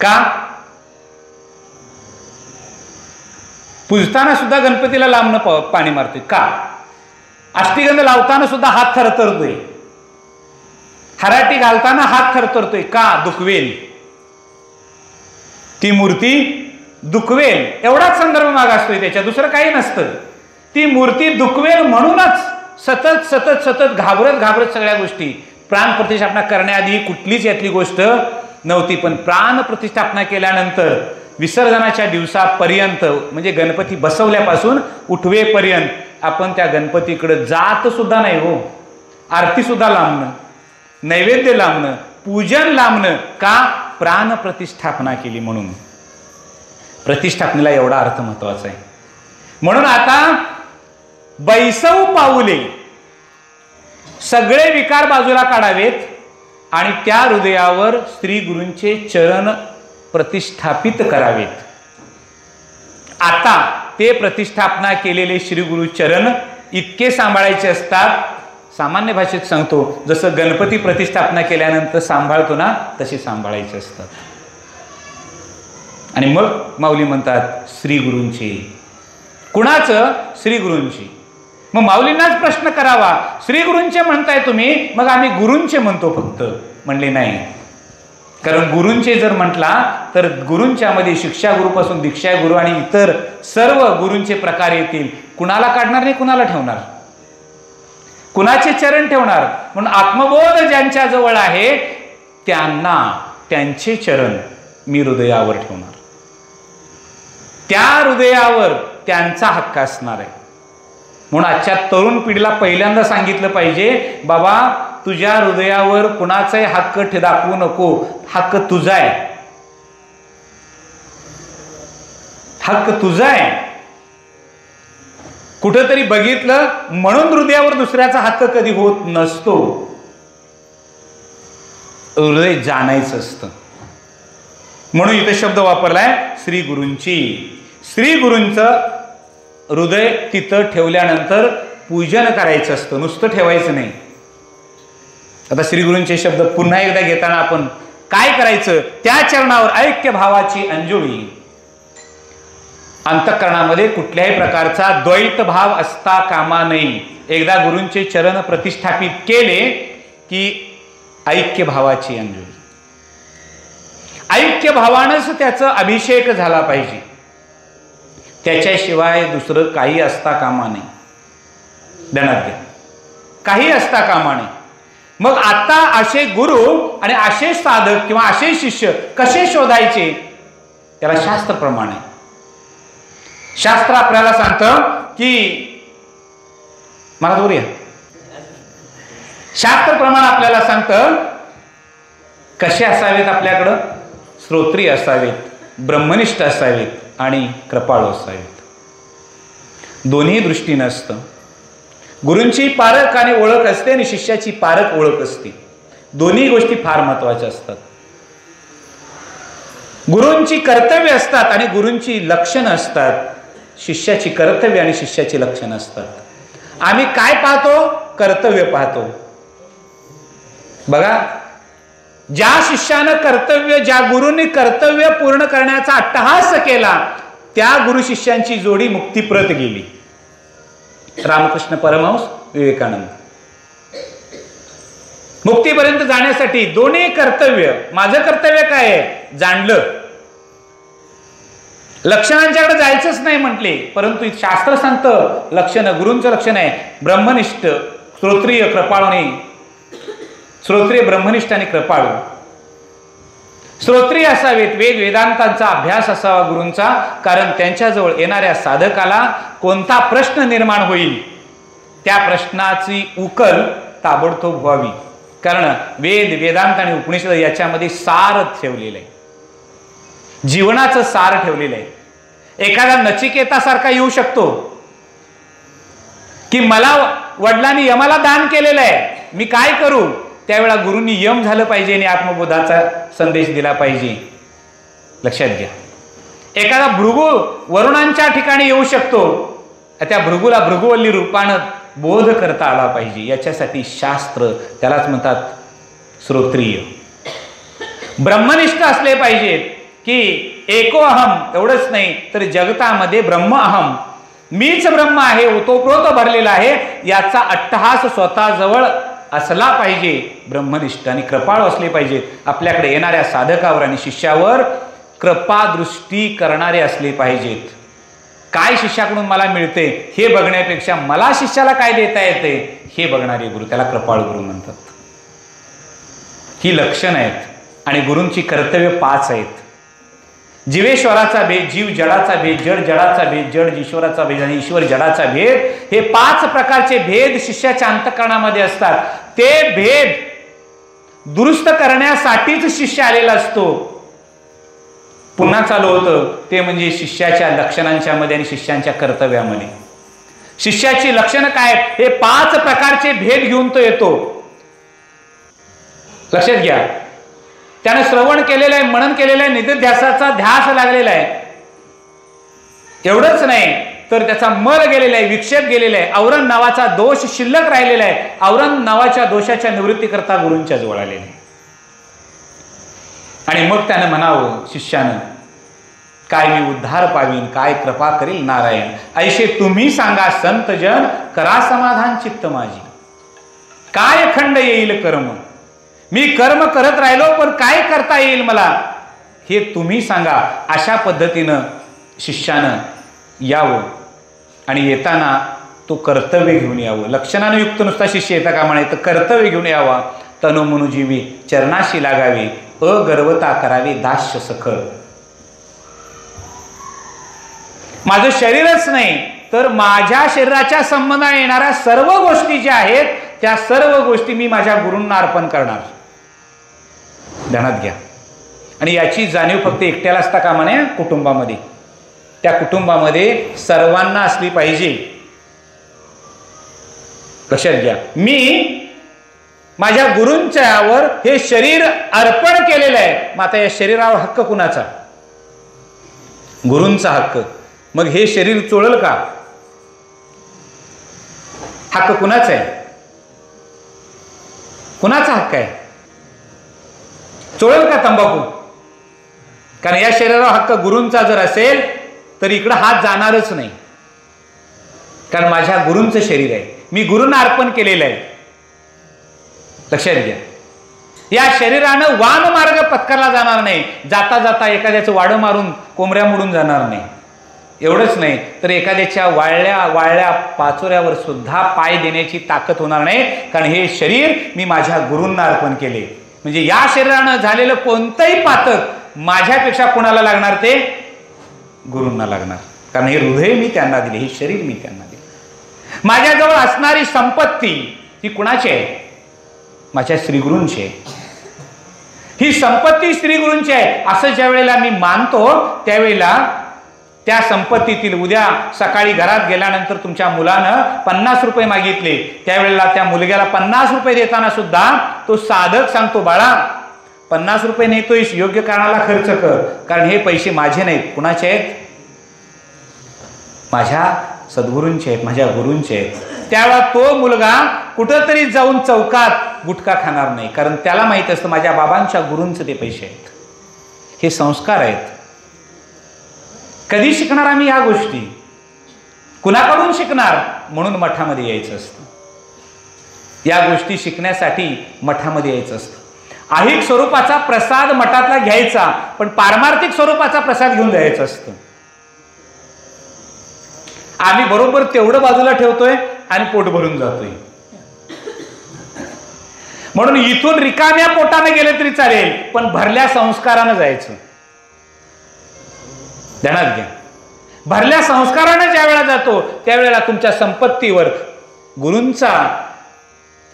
A: का? पुजताना सुद्धा गणपतीला लांबनं पाणी मारतोय का? अष्टीगंध लावताना सुद्धा हात थरथरतोय. हराटी घालताना हात थरथरतोय का? दुखवेल, ती मूर्ती दुखवेल एवढाच संदर्भ माग असतोय त्याच्या, दुसरं काही नसतं. ती मूर्ती दुखवेल म्हणूनच सतत सतत सतत घाबरत घाबरत सगळ्या गोष्टी. प्राण प्रतिष्ठापना करण्याआधी कुठलीच यातली गोष्ट नव्हती, पण प्राण प्रतिष्ठापना केल्यानंतर विसर्जनाच्या दिवसापर्यंत म्हणजे गणपती बसवल्यापासून उठवेपर्यंत आपण त्या गणपतीकडे जात सुद्धा नाही हो. आरती सुद्धा लांबणं, नैवेद्य लांबणं, पूजन लांबणं का? प्राण प्रतिष्ठापना केली म्हणून. प्रतिष्ठापनेला एवढा अर्थ महत्वाचा आहे. म्हणून आता बैसऊ पाऊले, सगळे विकार बाजूला काढावेत आणि त्या हृदयावर श्री गुरूंचे चरण प्रतिष्ठापित करावेत. आता ते प्रतिष्ठापना केलेले श्री गुरु चरण इतके सांभाळायचे असतात, सामान्य भाषेत सांगतो जसं गणपती प्रतिष्ठापना केल्यानंतर सांभाळतो ना तसे सांभाळायचे असतात. आणि मग माऊली म्हणतात श्री गुरूंची. कुणाचं? श्री गुरूंची. मग माऊलींनाच प्रश्न करावा, श्री गुरूंचे म्हणताय तुम्ही, मग आम्ही गुरूंचे म्हणतो फक्त. म्हणले नाही, कारण गुरूंचे जर म्हटला तर गुरूंच्या मध्ये शिक्षा गुरुपासून दीक्षा गुरु आणि इतर सर्व गुरूंचे प्रकार येतील. कुणाला काढणार नाही, कुणाला ठेवणार, कुणाचे चरण ठेवणार. म्हणून आत्मबोध ज्यांच्या जवळ आहे त्यांना त्यांचे चरण मी हृदयावर ठेवणार. त्या हृदयावर त्यांचा हक्क असणार आहे. म्हणून आजच्या तरुण पिढीला पहिल्यांदा सांगितलं पाहिजे, बाबा तुझ्या हृदयावर कुणाचाही हक्क दाखवू नको, हक्क तुझा आहे, हक्क तुझा आहे. कुठंतरी बघितलं म्हणून हृदयावर दुसऱ्याचा हक्क कधी होत नसतो. हृदय जाणायचं असतं. म्हणून इथे शब्द वापरलाय श्री गुरूंची. श्री गुरूंचं हृदय तिथं ठेवल्यानंतर पूजन करायचं असतं, नुसतं ठेवायचं नाही. आता श्री गुरूंचे शब्द पुन्हा एकदा घेताना आपण काय करायचं? त्या चरणावर ऐक्य भावाची अंजुळी. अंतःकरणामध्ये कुठल्याही प्रकारचा द्वैत भाव असता कामा नये. एकदा गुरूंचे चरण प्रतिष्ठापित केले की ऐक्य भावाची अंजुळी. ऐक्य भावानंच त्याचा अभिषेक झाला पाहिजे. त्याच्याशिवाय दुसरं काही असता कामा नये. ध्यानात घ्या, काही असता कामा नये. मग आता असे गुरु आणि असे साधक किंवा असे शिष्य कसे शोधायचे? त्याला शास्त्र प्रमाण आहे. शास्त्र आपल्याला सांगतं की मला दूर या. शास्त्र प्रमाण आपल्याला सांगतं कसे असावेत आपल्याकडं? श्रोत्रिय असावेत, ब्रह्मनिष्ठ असावेत आणि कृपाळू असावेत. दोन्ही दृष्टीनं असतं. गुरूंची पारख आणि ओळख असते आणि शिष्याची पारख ओळख असते. दोन्ही गोष्टी फार महत्वाच्या असतात. गुरूंची कर्तव्य असतात आणि गुरूंची लक्षणं असतात. शिष्याची कर्तव्य आणि शिष्याची लक्षणं असतात. आम्ही काय पाहतो? कर्तव्य पाहतो. बघा, ज्या शिष्यानं कर्तव्य, ज्या गुरूंनी कर्तव्य पूर्ण करण्याचा अट्टहास केला त्या गुरु शिष्यांची जोडी मुक्तीप्रत गेली. रामकृष्ण परमहंस, विवेकानंद. मुक्तीपर्यंत जाण्यासाठी दोन्ही कर्तव्य. माझं कर्तव्य काय आहे? जाणलं. लक्षणांच्याकडे जायचंच नाही म्हटले, परंतु शास्त्र सांगतं लक्षण, गुरूंचं लक्षण आहे ब्रह्मनिष्ठ, श्रोत्रिय, कृपाळू नाही. श्रोत्रिय, ब्रह्मनिष्ठ आणि कृपाळू. श्रोत्रिय असावेत, वेद वेदांतांचा अभ्यास असावा गुरूंचा, कारण त्यांच्याजवळ येणाऱ्या साधकाला कोणता प्रश्न निर्माण होईल त्या प्रश्नाची उकल ताबडतोब व्हावी. कारण वेद, वेदांत आणि उपनिषद याच्यामध्ये सार ठेवलेलं आहे, जीवनाचं सार ठेवलेलं आहे. एखादा नचिकेतासारखा येऊ शकतो की मला वडिलांनी यमाला दान केलेलं आहे, मी काय करू? त्यावेळा गुरूंनी यम झालं पाहिजे आणि आत्मबोधाचा संदेश दिला पाहिजे. लक्षात घ्या. एखादा भृगू वरुणांच्या ठिकाणी येऊ शकतो, त्या भृगूला भृगुवल्ली रूपानं बोध करता आला पाहिजे. याच्यासाठी शास्त्र, त्यालाच म्हणतात श्रोत्रिय. ब्रह्मनिष्ठ असले पाहिजेत की एको अहम, एवढंच नाही तर जगतामध्ये ब्रह्म अहम, मीच ब्रह्म आहे, ओतप्रोत भरलेला आहे, याचा अट्टहास स्वतःजवळ असला पाहिजे. ब्रह्मनिष्ठ आणि कृपाळू असले पाहिजेत. आपल्याकडे येणाऱ्या साधकावर आणि शिष्यावर कृपादृष्टी करणारे असले पाहिजेत. काय शिष्याकडून मला मिळते हे बघण्यापेक्षा मला शिष्याला काय देता येते हे बघणारे गुरु, त्याला कृपाळू गुरु म्हणतात. ही लक्षणं आहेत. आणि गुरूंची कर्तव्य 5 आहेत. जीवेश्वराचा भेद, जीव जडाचा भेद, जड जडाचा भेद, जड ईश्वराचा भेद आणि ईश्वर जडाचा भेद, हे 5 प्रकारचे भेद शिष्याच्या अंतःकरणामध्ये असतात. ते भेद दुरुस्त करण्यासाठीच शिष्य आलेला असतो. पुन्हा चालू होतं ते म्हणजे शिष्याच्या लक्षणांच्या मध्ये आणि शिष्यांच्या कर्तव्यामध्ये. शिष्याची लक्षणं काय? हे 5 प्रकारचे भेद घेऊन तो येतो. लक्षात घ्या. त्याने श्रवण केलेलं आहे, मनन केलेलं आहे, निधिध्यासाचा ध्यास लागलेला आहे. एवढंच नाही तर त्याचा मल गेलेला आहे, विक्षेप गेलेला आहे, आवरण नावाचा दोष शिल्लक राहिलेला आहे. आवरण नावाच्या दोषाच्या निवृत्ती करता गुरूंच्या जवळ आलेले आहे. आणि मग त्यानं म्हणावं शिष्यानं, काय मी उद्धार पावीन, काय कृपा करील नारायण, ऐशे तुम्ही सांगा संतजन, करा समाधान चित्त माझी. काय खंड येईल कर्म, मी कर्म करत राहिलो पण काय करता येईल मला, हे तुम्ही सांगा. अशा पद्धतीनं शिष्यानं यावं आणि येताना तो कर्तव्य घेऊन यावं. लक्षणानं युक्त नुसता शिष्य येता कामा नये, तर कर्तव्य घेऊन यावा. तनु मनु जीवी चरणाशी लागावे, अगर्वता करावे दास्य सखर. माझं शरीरच नाही तर माझ्या शरीराच्या संबंधाने येणाऱ्या सर्व गोष्टी ज्या आहेत त्या सर्व गोष्टी मी माझ्या गुरूंना अर्पण करणार. ध्यानात घ्या. आणि याची जाणीव फक्त एकट्याला असता कामा नये, कुटुंबामध्ये, त्या कुटुंबामध्ये सर्वांना असली पाहिजे. लक्षात घ्या, मी माझ्या गुरूंच्यावर हे शरीर अर्पण केलेलं आहे. मग आता या शरीरावर हक्क कुणाचा? गुरूंचा हक्क. मग हे शरीर चोळल का? हक्क कुणाचा आहे? कुणाचा हक्क आहे? चोळल का तंबाखू? कारण या शरीरावर हक्क गुरूंचा जर असेल तर इकडं हात जाणारच नाही, कारण माझ्या गुरूंचं शरीर आहे, मी गुरूंना अर्पण केलेलं आहे. लक्षात घ्या, या शरीरानं वाम मार्ग पत्करला जाणार नाही. जाता जाता एखाद्याचं वाडं मारून कोंबड्या मोडून जाणार नाही. एवढंच नाही तर एखाद्याच्या वाळल्या पाचोऱ्यावर सुद्धा पाय देण्याची ताकद होणार नाही, कारण हे शरीर मी माझ्या गुरूंना अर्पण केले. म्हणजे या शरीरानं झालेलं कोणतंही पातक माझ्यापेक्षा कोणाला लागणार? ते गुरूंना लागणार, कारण हे हृदय मी त्यांना दिले, हे शरीर मी त्यांना दिले. माझ्याजवळ असणारी संपत्ती ही कुणाची आहे? माझ्या श्रीगुरूंची आहे. ही संपत्ती श्रीगुरूंची आहे असं ज्या वेळेला मी मानतो त्यावेळेला त्या संपत्तीतील, उद्या सकाळी घरात गेल्यानंतर तुमच्या मुलानं 50 रुपये मागितले, त्यावेळेला त्या मुलग्याला 50 रुपये देताना सुद्धा तो साधक सांगतो, बाळा 50 रुपये नाही, तो योग्य कारणाला खर्च कर, कारण हे पैसे माझे नाहीत. कुणाचे आहेत? माझ्या सद्गुरूंचे आहेत, माझ्या गुरूंचे आहेत. त्यावेळेला तो मुलगा कुठंतरी जाऊन चौकात गुटखा खाणार नाही, कारण त्याला माहित असतं माझ्या बाबांच्या गुरूंचे ते पैसे आहेत. हे संस्कार आहेत. कधी शिकणार आम्ही ह्या गोष्टी? कुणाकडून शिकणार? म्हणून मठामध्ये यायचं असतं. या गोष्टी शिकण्यासाठी मठामध्ये यायचं असतं. ऐहिक स्वरूपाचा प्रसाद मठातला घ्यायचा, पण पारमार्थिक स्वरूपाचा प्रसाद घेऊन द्यायचं असतं. आम्ही बरोबर तेवढं बाजूला ठेवतोय आणि पोट भरून जातोय. म्हणून इथून रिकाम्या पोटाने गेले तरी चालेल, पण भरल्या संस्कारानं जायचं. ध्यानात घ्या, भरल्या संस्काराने ज्या वेळेला जातो त्यावेळेला तुमच्या संपत्तीवर गुरूंचा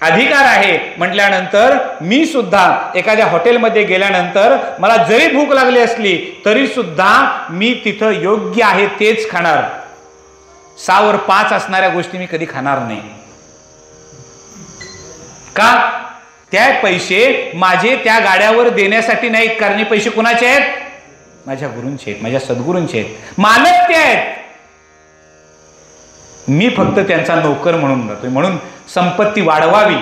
A: अधिकार आहे म्हटल्यानंतर मी सुद्धा एखाद्या हॉटेलमध्ये गेल्यानंतर मला जरी भूक लागली असली तरी सुद्धा मी तिथं योग्य आहे तेच खाणार. 6 वर 5 असणाऱ्या गोष्टी मी कधी खाणार नाही. का? त्या पैसे माझे त्या गाड्यावर देण्यासाठी नाहीत, कारण पैसे कुणाचे आहेत? माझ्या गुरूंचे आहेत, माझ्या सद्गुरूंचे आहेत. मालक ते आहेत, मी फक्त त्यांचा नोकर म्हणून राहतोय. म्हणून संपत्ती वाढवावी,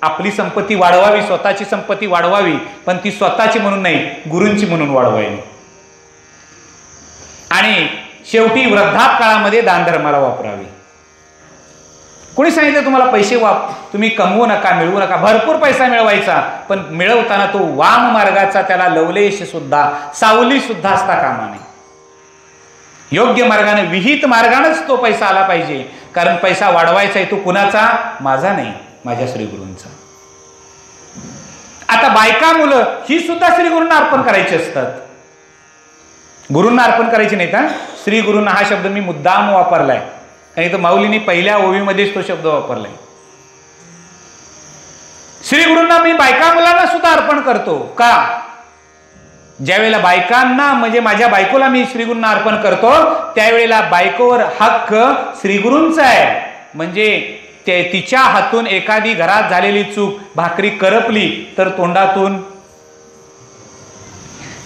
A: आपली संपत्ती वाढवावी, स्वतःची संपत्ती वाढवावी, पण ती स्वतःची म्हणून नाही, गुरूंची म्हणून वाढवावी. आणि शेवटी वृद्धापकाळामध्ये दानधर्माला वापरावी. कोणी सांगितलं तुम्हाला पैसे तुम्ही कमवू नका, मिळवू नका? भरपूर पैसा मिळवायचा, पण मिळवताना तो वाम मार्गाचा त्याला लवलेश सुद्धा, सावली सुद्धा असता कामा नये. योग्य मार्गाने, विहित मार्गानेच तो पैसा आला पाहिजे, कारण पैसा वाढवायचा आहे तो कुणाचा? माझा नाही, माझ्या श्रीगुरूंचा. आता बायका मुलं ही सुद्धा श्रीगुरूंना अर्पण करायची असतात. गुरूंना अर्पण करायची नाही का? श्रीगुरूंना हा शब्द मी मुद्दाम वापरलाय, आणि तो माऊलींनी पहिल्या ओवीमध्येच तो शब्द वापरलाय. श्रीगुरूंना मी बायका मुलांना सुद्धा अर्पण करतो. का? ज्यावेळेला बायकांना म्हणजे माझ्या बायकोला मी श्रीगुरूंना अर्पण करतो त्यावेळेला बायकोवर हक्क श्रीगुरूंचा आहे. म्हणजे तिच्या हातून एखादी घरात झालेली चूक, भाकरी करपली तर तोंडातून,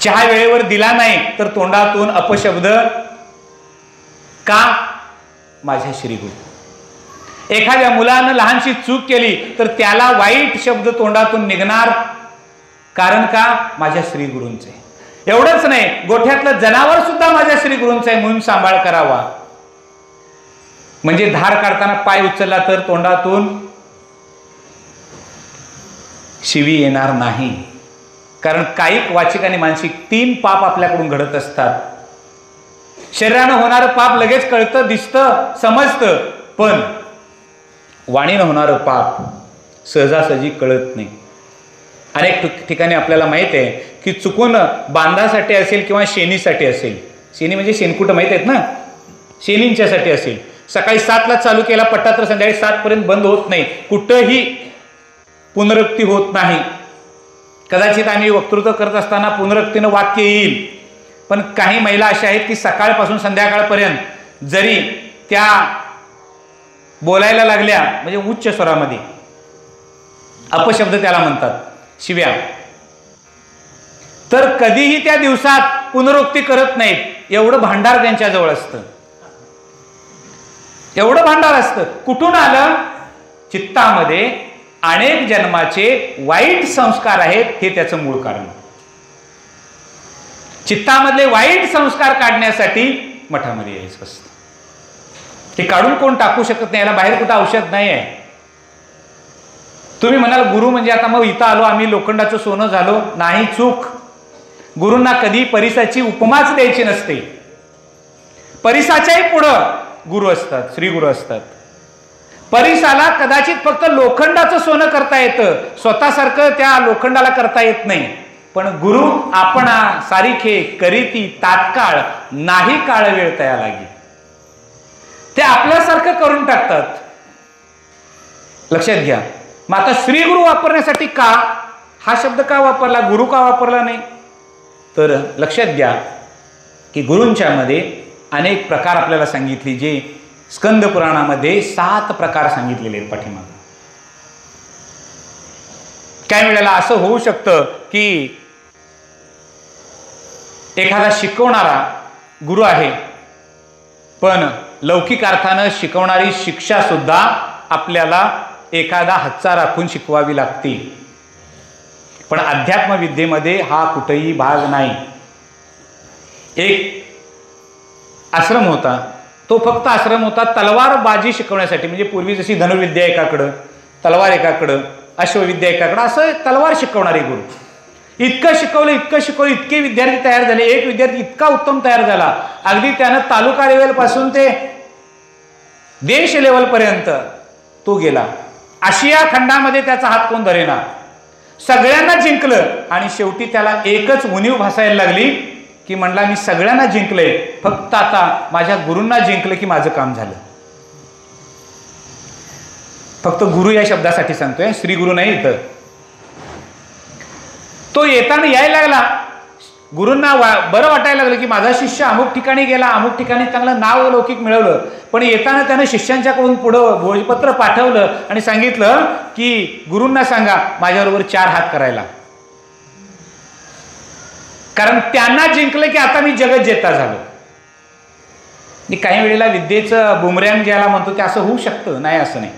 A: चहा वेळेवर दिला नाही तर तोंडातून अपशब्द. का? माझ्या श्रीगुरू. एखाद्या मुलानं लहानशी चूक केली तर त्याला वाईट शब्द तोंडातून निघणार, कारण का? माझ्या श्रीगुरूंचे. एवढंच नाही, गोठ्यातलं जनावर सुद्धा माझ्या श्रीगुरूंचं आहे म्हणून सांभाळ करावा. म्हणजे धार काढताना पाय उचलला तर तोंडातून शिवी येणार नाही, कारण कायिक, वाचिक आणि मानसिक 3 पाप आपल्याकडून घडत असतात. शरीरानं होणारं पाप लगेच कळतं, दिसतं, समजतं, पण वाणीनं होणारं पाप सहजासहजी कळत नाही. अनेक ठिकाणी आपल्याला माहित आहे की चुकून बांधासाठी असेल किंवा शेणीसाठी असेल, शेणी म्हणजे शेणकुटं माहित आहेत ना, शेणींच्यासाठी असेल, सकाळी 7ला चालू केला पट्टा तर संध्याकाळी 7 पर्यंत बंद होत नाही, कुठंही पुनरुक्ती होत नाही. कदाचित आम्ही वक्तृत्व करत असताना पुनरुक्तीनं वाक्य येईल, पण काही महिला अशा आहेत की सकाळपासून संध्याकाळपर्यंत जरी त्या बोलायला लागल्या म्हणजे उच्च स्वरामध्ये, अपशब्द त्याला म्हणतात, शिव्या, तर कधीही त्या दिवसात पुनरुक्ती करत नाहीत. एवढं भांडार त्यांच्याजवळ असतं, एवढं भांडार असतं. कुठून आलं? चित्तामध्ये अनेक जन्माचे वाईट संस्कार आहेत, हे त्याचं मूळ कारण. चित्तामधले वाईट संस्कार काढण्यासाठी मठामध्ये यायचं असतं. ते काढून कोण टाकू शकत नाही, याला बाहेर कुठं औषध नाही आहे. तुम्ही म्हणाल गुरु म्हणजे आता मग इथं आलो आम्ही लोखंडाचं सोनं झालो, नाही, चूक. गुरूंना कधी परिसाची उपमाच द्यायची नसते. परिसाच्याही पुढं गुरु असतात, श्री गुरु असतात. परिसाला कदाचित फक्त लोखंडाचं सोनं करता येतं, स्वतःसारखं त्या लोखंडाला करता येत नाही. पण गुरु आपणा सारिखे करीती तात्काळ, नाही काळ वेळ तया लागी. ते आपल्यासारखं करून टाकतात. लक्षात घ्या. मग आता श्री गुरु वापरण्यासाठी का हा शब्द का वापरला, गुरु का वापरला नाही? तर लक्षात घ्या की गुरूंच्या मध्ये अनेक प्रकार आपल्याला सांगितले, जे स्कंद पुराणामध्ये 7 प्रकार सांगितलेले आहेत पाठीमागे. काही वेळेला असं होऊ शकतं की एखादा शिकवणारा गुरु आहे, पण लौकिक अर्थानं शिकवणारी शिक्षा सुद्धा आपल्याला एखादा हच्चा राखून शिकवावी लागते. पण अध्यात्म विद्येमध्ये हा कुठेही भाग नाही. एक आश्रम होता, तो फक्त आश्रम होता तलवार बाजी शिकवण्यासाठी. म्हणजे पूर्वी जशी धनुर्विद्या एकाकडं, तलवार एकाकडं, अश्वविद्या एकाकडं, असं तलवार शिकवणारे गुरु. इतकं शिकवलं, इतके विद्यार्थी तयार झाले. एक विद्यार्थी इतका उत्तम तयार झाला, अगदी त्यानं तालुका लेवलपासून ते देश लेवलपर्यंत तो गेला. आशिया खंडामध्ये त्याचा हात कोण धरेना, सगळ्यांना जिंकलं. आणि शेवटी त्याला एकच उणीव भासायला लागली की म्हणला मी सगळ्यांना जिंकलंय, फक्त आता माझ्या गुरूंना जिंकलं की माझं काम झालं. फक्त गुरु या शब्दासाठी सांगतोय, श्री गुरु नाही इथं. तो येताना यायला लागला, गुरूंना बरं वाटायला लागलं की माझा शिष्य अमुक ठिकाणी गेला, अमुक ठिकाणी चांगलं नाव लौकिक मिळवलं. पण येताना त्यानं शिष्यांच्याकडून पुढं भोजपत्र पाठवलं आणि सांगितलं की गुरूंना सांगा माझ्याबरोबर 4 हात करायला, कारण त्यांना जिंकलं की आता मी जगज्जेता झालो. आणि काही वेळेला विद्येचं बुमरँग ज्याला म्हणतो ते असं होऊ शकतं, नाही असं नाही.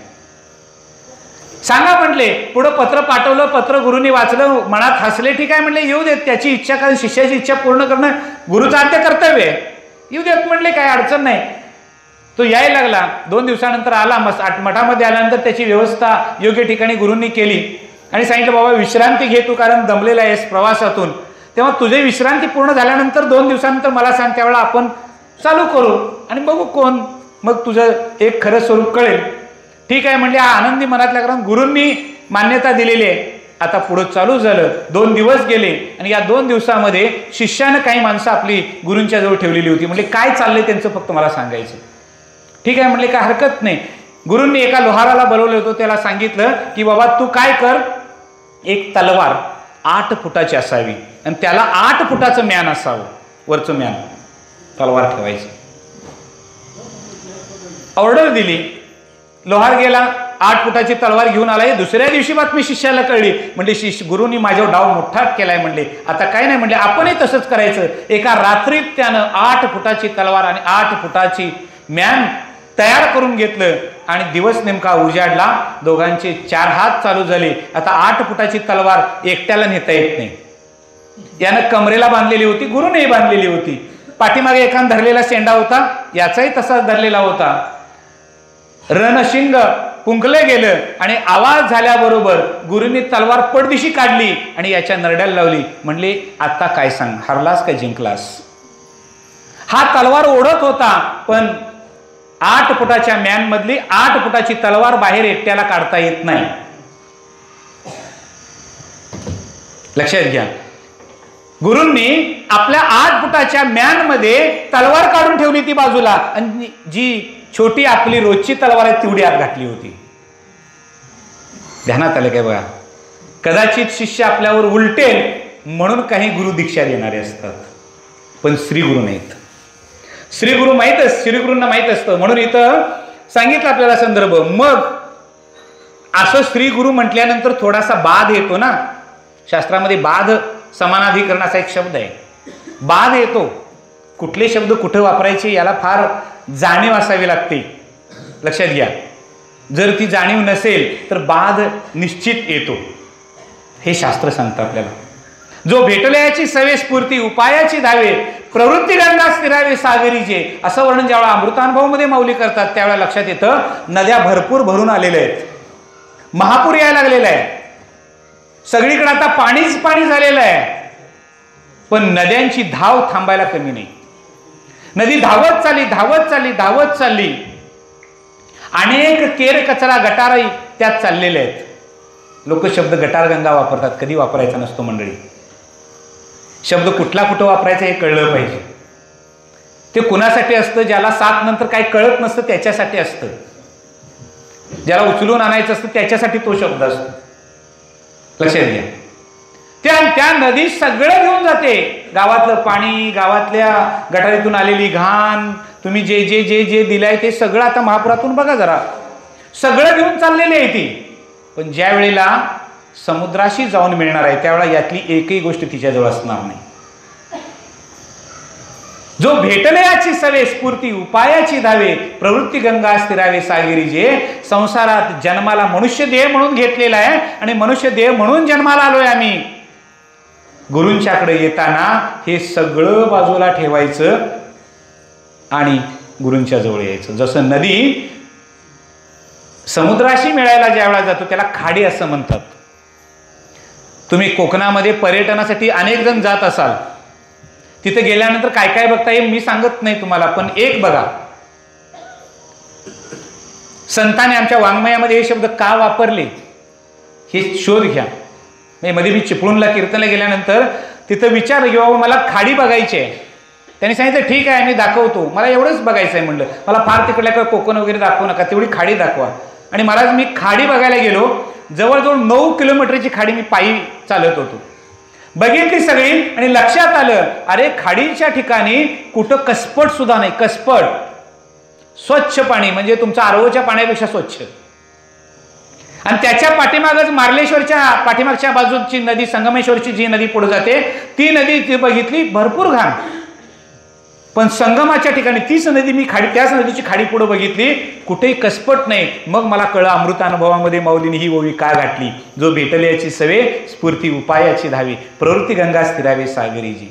A: सांगा म्हटले, पुढं पत्र पाठवलं, पत्र गुरुनी वाचलं, मनात हसले, ठीक आहे म्हणले, येऊ देत त्याची इच्छा, कारण शिष्याची इच्छा पूर्ण करणं गुरुचं आद्य कर्तव्य आहे, येऊ देत म्हणले, काय अडचण नाही. तो यायला लागला. 2 दिवसानंतर आला. मठामध्ये आल्यानंतर त्याची व्यवस्था योग्य ठिकाणी गुरूंनी केली आणि सांगितलं बाबा विश्रांती घे तू, कारण दमलेला आहेस प्रवासातून. तेव्हा तुझी विश्रांती पूर्ण झाल्यानंतर 2 दिवसानंतर मला सांग, त्यावेळेला आपण चालू करू आणि बघू कोण मग तुझं एक खरं स्वरूप कळेल. ठीक आहे म्हणले. आनंदी मनातल्या, कारण गुरूंनी मान्यता दिलेली आहे. आता पुढं चालू झालं. 2 दिवस गेले आणि या 2 दिवसामध्ये शिष्यानं काही माणसं आपली गुरूंच्या जवळ ठेवलेली होती. म्हणजे काय चाललंय त्यांचं फक्त मला सांगायचं. ठीक आहे म्हणले, काय हरकत नाही. गुरूंनी एका लोहाराला बोलवलं होतं, त्याला सांगितलं की बाबा तू काय कर, एक तलवार 8 फुटाची असावी आणि त्याला 8 फुटाचं म्यान असावं, वरचं म्यान तलवार ठेवायचं. ऑर्डर दिली. लोहार गेला, 8 फुटाची तलवार घेऊन आलाय. दुसऱ्या दिवशी बातमी शिष्याला कळली. म्हणजे गुरूंनी माझ्यावर डाव मोठा केलाय म्हणले. आता काय नाही म्हणले, आपणही तसंच करायचं. एका रात्रीत त्यानं 8 फुटाची तलवार आणि 8 फुटाची म्यान तयार करून घेतलं आणि दिवस नेमका उजाडला. दोघांचे 4 हात चालू झाले. आता 8 फुटाची तलवार एकट्याला नेता येत नाही. यानं कमरेला बांधलेली होती, गुरूनेही बांधलेली होती. पाठीमागे एखादा धरलेला शेंडा होता, याचाही तसाच धरलेला होता. रणशिंग पुंकले गेलं आणि आवाज झाल्याबरोबर गुरूंनी तलवार पडदिशी काढली आणि याच्या नरड्याला लावली. म्हणले आता काय सांग, हरलास का जिंकलास? हा तलवार ओढत होता, पण 8 फुटाच्या म्यान मधली 8 फुटाची तलवार बाहेर एकट्याला काढता येत नाही. लक्षात घ्या. गुरूंनी आपल्या 8 फुटाच्या म्यान मध्ये तलवार काढून ठेवली ती बाजूला, आणि जी छोटी आपली रोजची तलवार आहे तेवढी आत घातली होती. ध्यानात आलं काय बघा. कदाचित शिष्य आपल्यावर उलटेल म्हणून काही गुरु दीक्षा देणारे असतात, पण श्री गुरु नाहीत. श्री गुरु माहीतच, श्री गुरूंना माहीत असतं. म्हणून इथं सांगितलं आपल्याला संदर्भ. मग असं स्त्री गुरु म्हटल्यानंतर थोडासा बाध येतो ना. शास्त्रामध्ये बाध समानाधिकरणाचा एक शब्द आहे. बाध येतो. कुठले शब्द कुठं वापरायचे याला फार जाणीव असावी लागते. लक्षात घ्या. जर ती जाणीव नसेल तर बाध निश्चित येतो. हे शास्त्र सांगतं आपल्याला. जो भेटल्याची सवे स्फूर्ती उपायाची धावे प्रवृत्ती गंगा स्थिरावे सागरीचे, असं वर्णन ज्यावेळा अमृतानुभवमध्ये माऊली करतात त्यावेळेला लक्षात येतं नद्या भरपूर भरून आलेल्या आहेत. महापूर यायला लागलेला आहे. सगळीकडे आता पाणीच पाणी झालेलं आहे. पण नद्यांची धाव थांबायला कमी नाही. नदी धावत चालली धावत चालली धावत चालली. अनेक केर कचरा गटारही त्यात चाललेले आहेत. लोक शब्द गटार गंगा वापरतात. कधी वापरायचा नसतो मंडळी. शब्द कुठला कुठं वापरायचा हे कळलं पाहिजे. ते कुणासाठी असतं? ज्याला 7 नंतर काही कळत नसतं त्याच्यासाठी असतं. ज्याला उचलून आणायचं असतं त्याच्यासाठी तो शब्द असतो. लक्षात घ्या. त्या नदी सगळं घेऊन जाते. गावातलं पाणी, गावातल्या गटारीतून आलेली घाण, तुम्ही जे जे जे जे दिलंय ते सगळं आता महापुरातून बघा जरा, सगळं घेऊन चाललेली आहे ती. पण ज्या वेळेला समुद्राशी जाऊन मिळणार आहे त्यावेळेला यातली एकही गोष्ट तिच्याजवळ असणार नाही. जो भेटलयाची सवे स्फूर्ती उपायाची धावे प्रवृत्ती गंगा स्थिरावे सागरी, जे संसारात जन्माला मनुष्य देह म्हणून घेतलेला आहे आणि मनुष्य देह म्हणून जन्माला आलोय आम्ही. गुरूंच्याकडे येताना हे सगळं बाजूला ठेवायचं आणि गुरूंच्या जवळ यायचं. जसं नदी समुद्राशी मिळायला ज्या वेळा जातो त्याला खाडी असं म्हणतात. तुम्ही कोकणामध्ये पर्यटनासाठी अनेक जण जात असाल. तिथे गेल्यानंतर काय काय बघता येईल मी सांगत नाही तुम्हाला, पण एक बघा, संतांनी आमच्या वाङ्मयामध्ये हे शब्द का वापरले हे शोध घ्या. मध्ये मी चिपळूणला कीर्तनला गेल्यानंतर तिथं विचार की बाबा मला खाडी बघायची आहे. त्यांनी सांगितलं ठीक आहे मी दाखवतो. मला एवढंच बघायचं आहे म्हणलं. मला फार तिकडल्या कोकण वगैरे दाखवू नका, तेवढी खाडी दाखवा. आणि मला मी खाडी बघायला गेलो. जवळजवळ 9 किलोमीटरची खाडी मी पायी चालत होतो. बघितली सगळी आणि लक्षात आलं अरे खाडीच्या ठिकाणी कुठं कसपट सुद्धा नाही. कसपट स्वच्छ पाणी म्हणजे तुमच्या आरोच्या पाण्यापेक्षा स्वच्छ. आणि त्याच्या पाठीमागच मार्लेश्वरच्या पाठीमागच्या बाजूची नदी संगमेश्वरची जी नदी पुढे जाते ती नदी ती बघितली भरपूर घाण. पण संगमाच्या ठिकाणी तीच नदी मी खाडी त्याच नदीची खाडी पुढे बघितली कुठेही कसपट नाही. मग मला कळलं अमृतानुभवामध्ये माऊलीने ही ओवी का घातली. जो भेटल्याची सवे स्फूर्ती उपायाची धावी प्रवृत्ती गंगा स्थिरावे सागरीजी.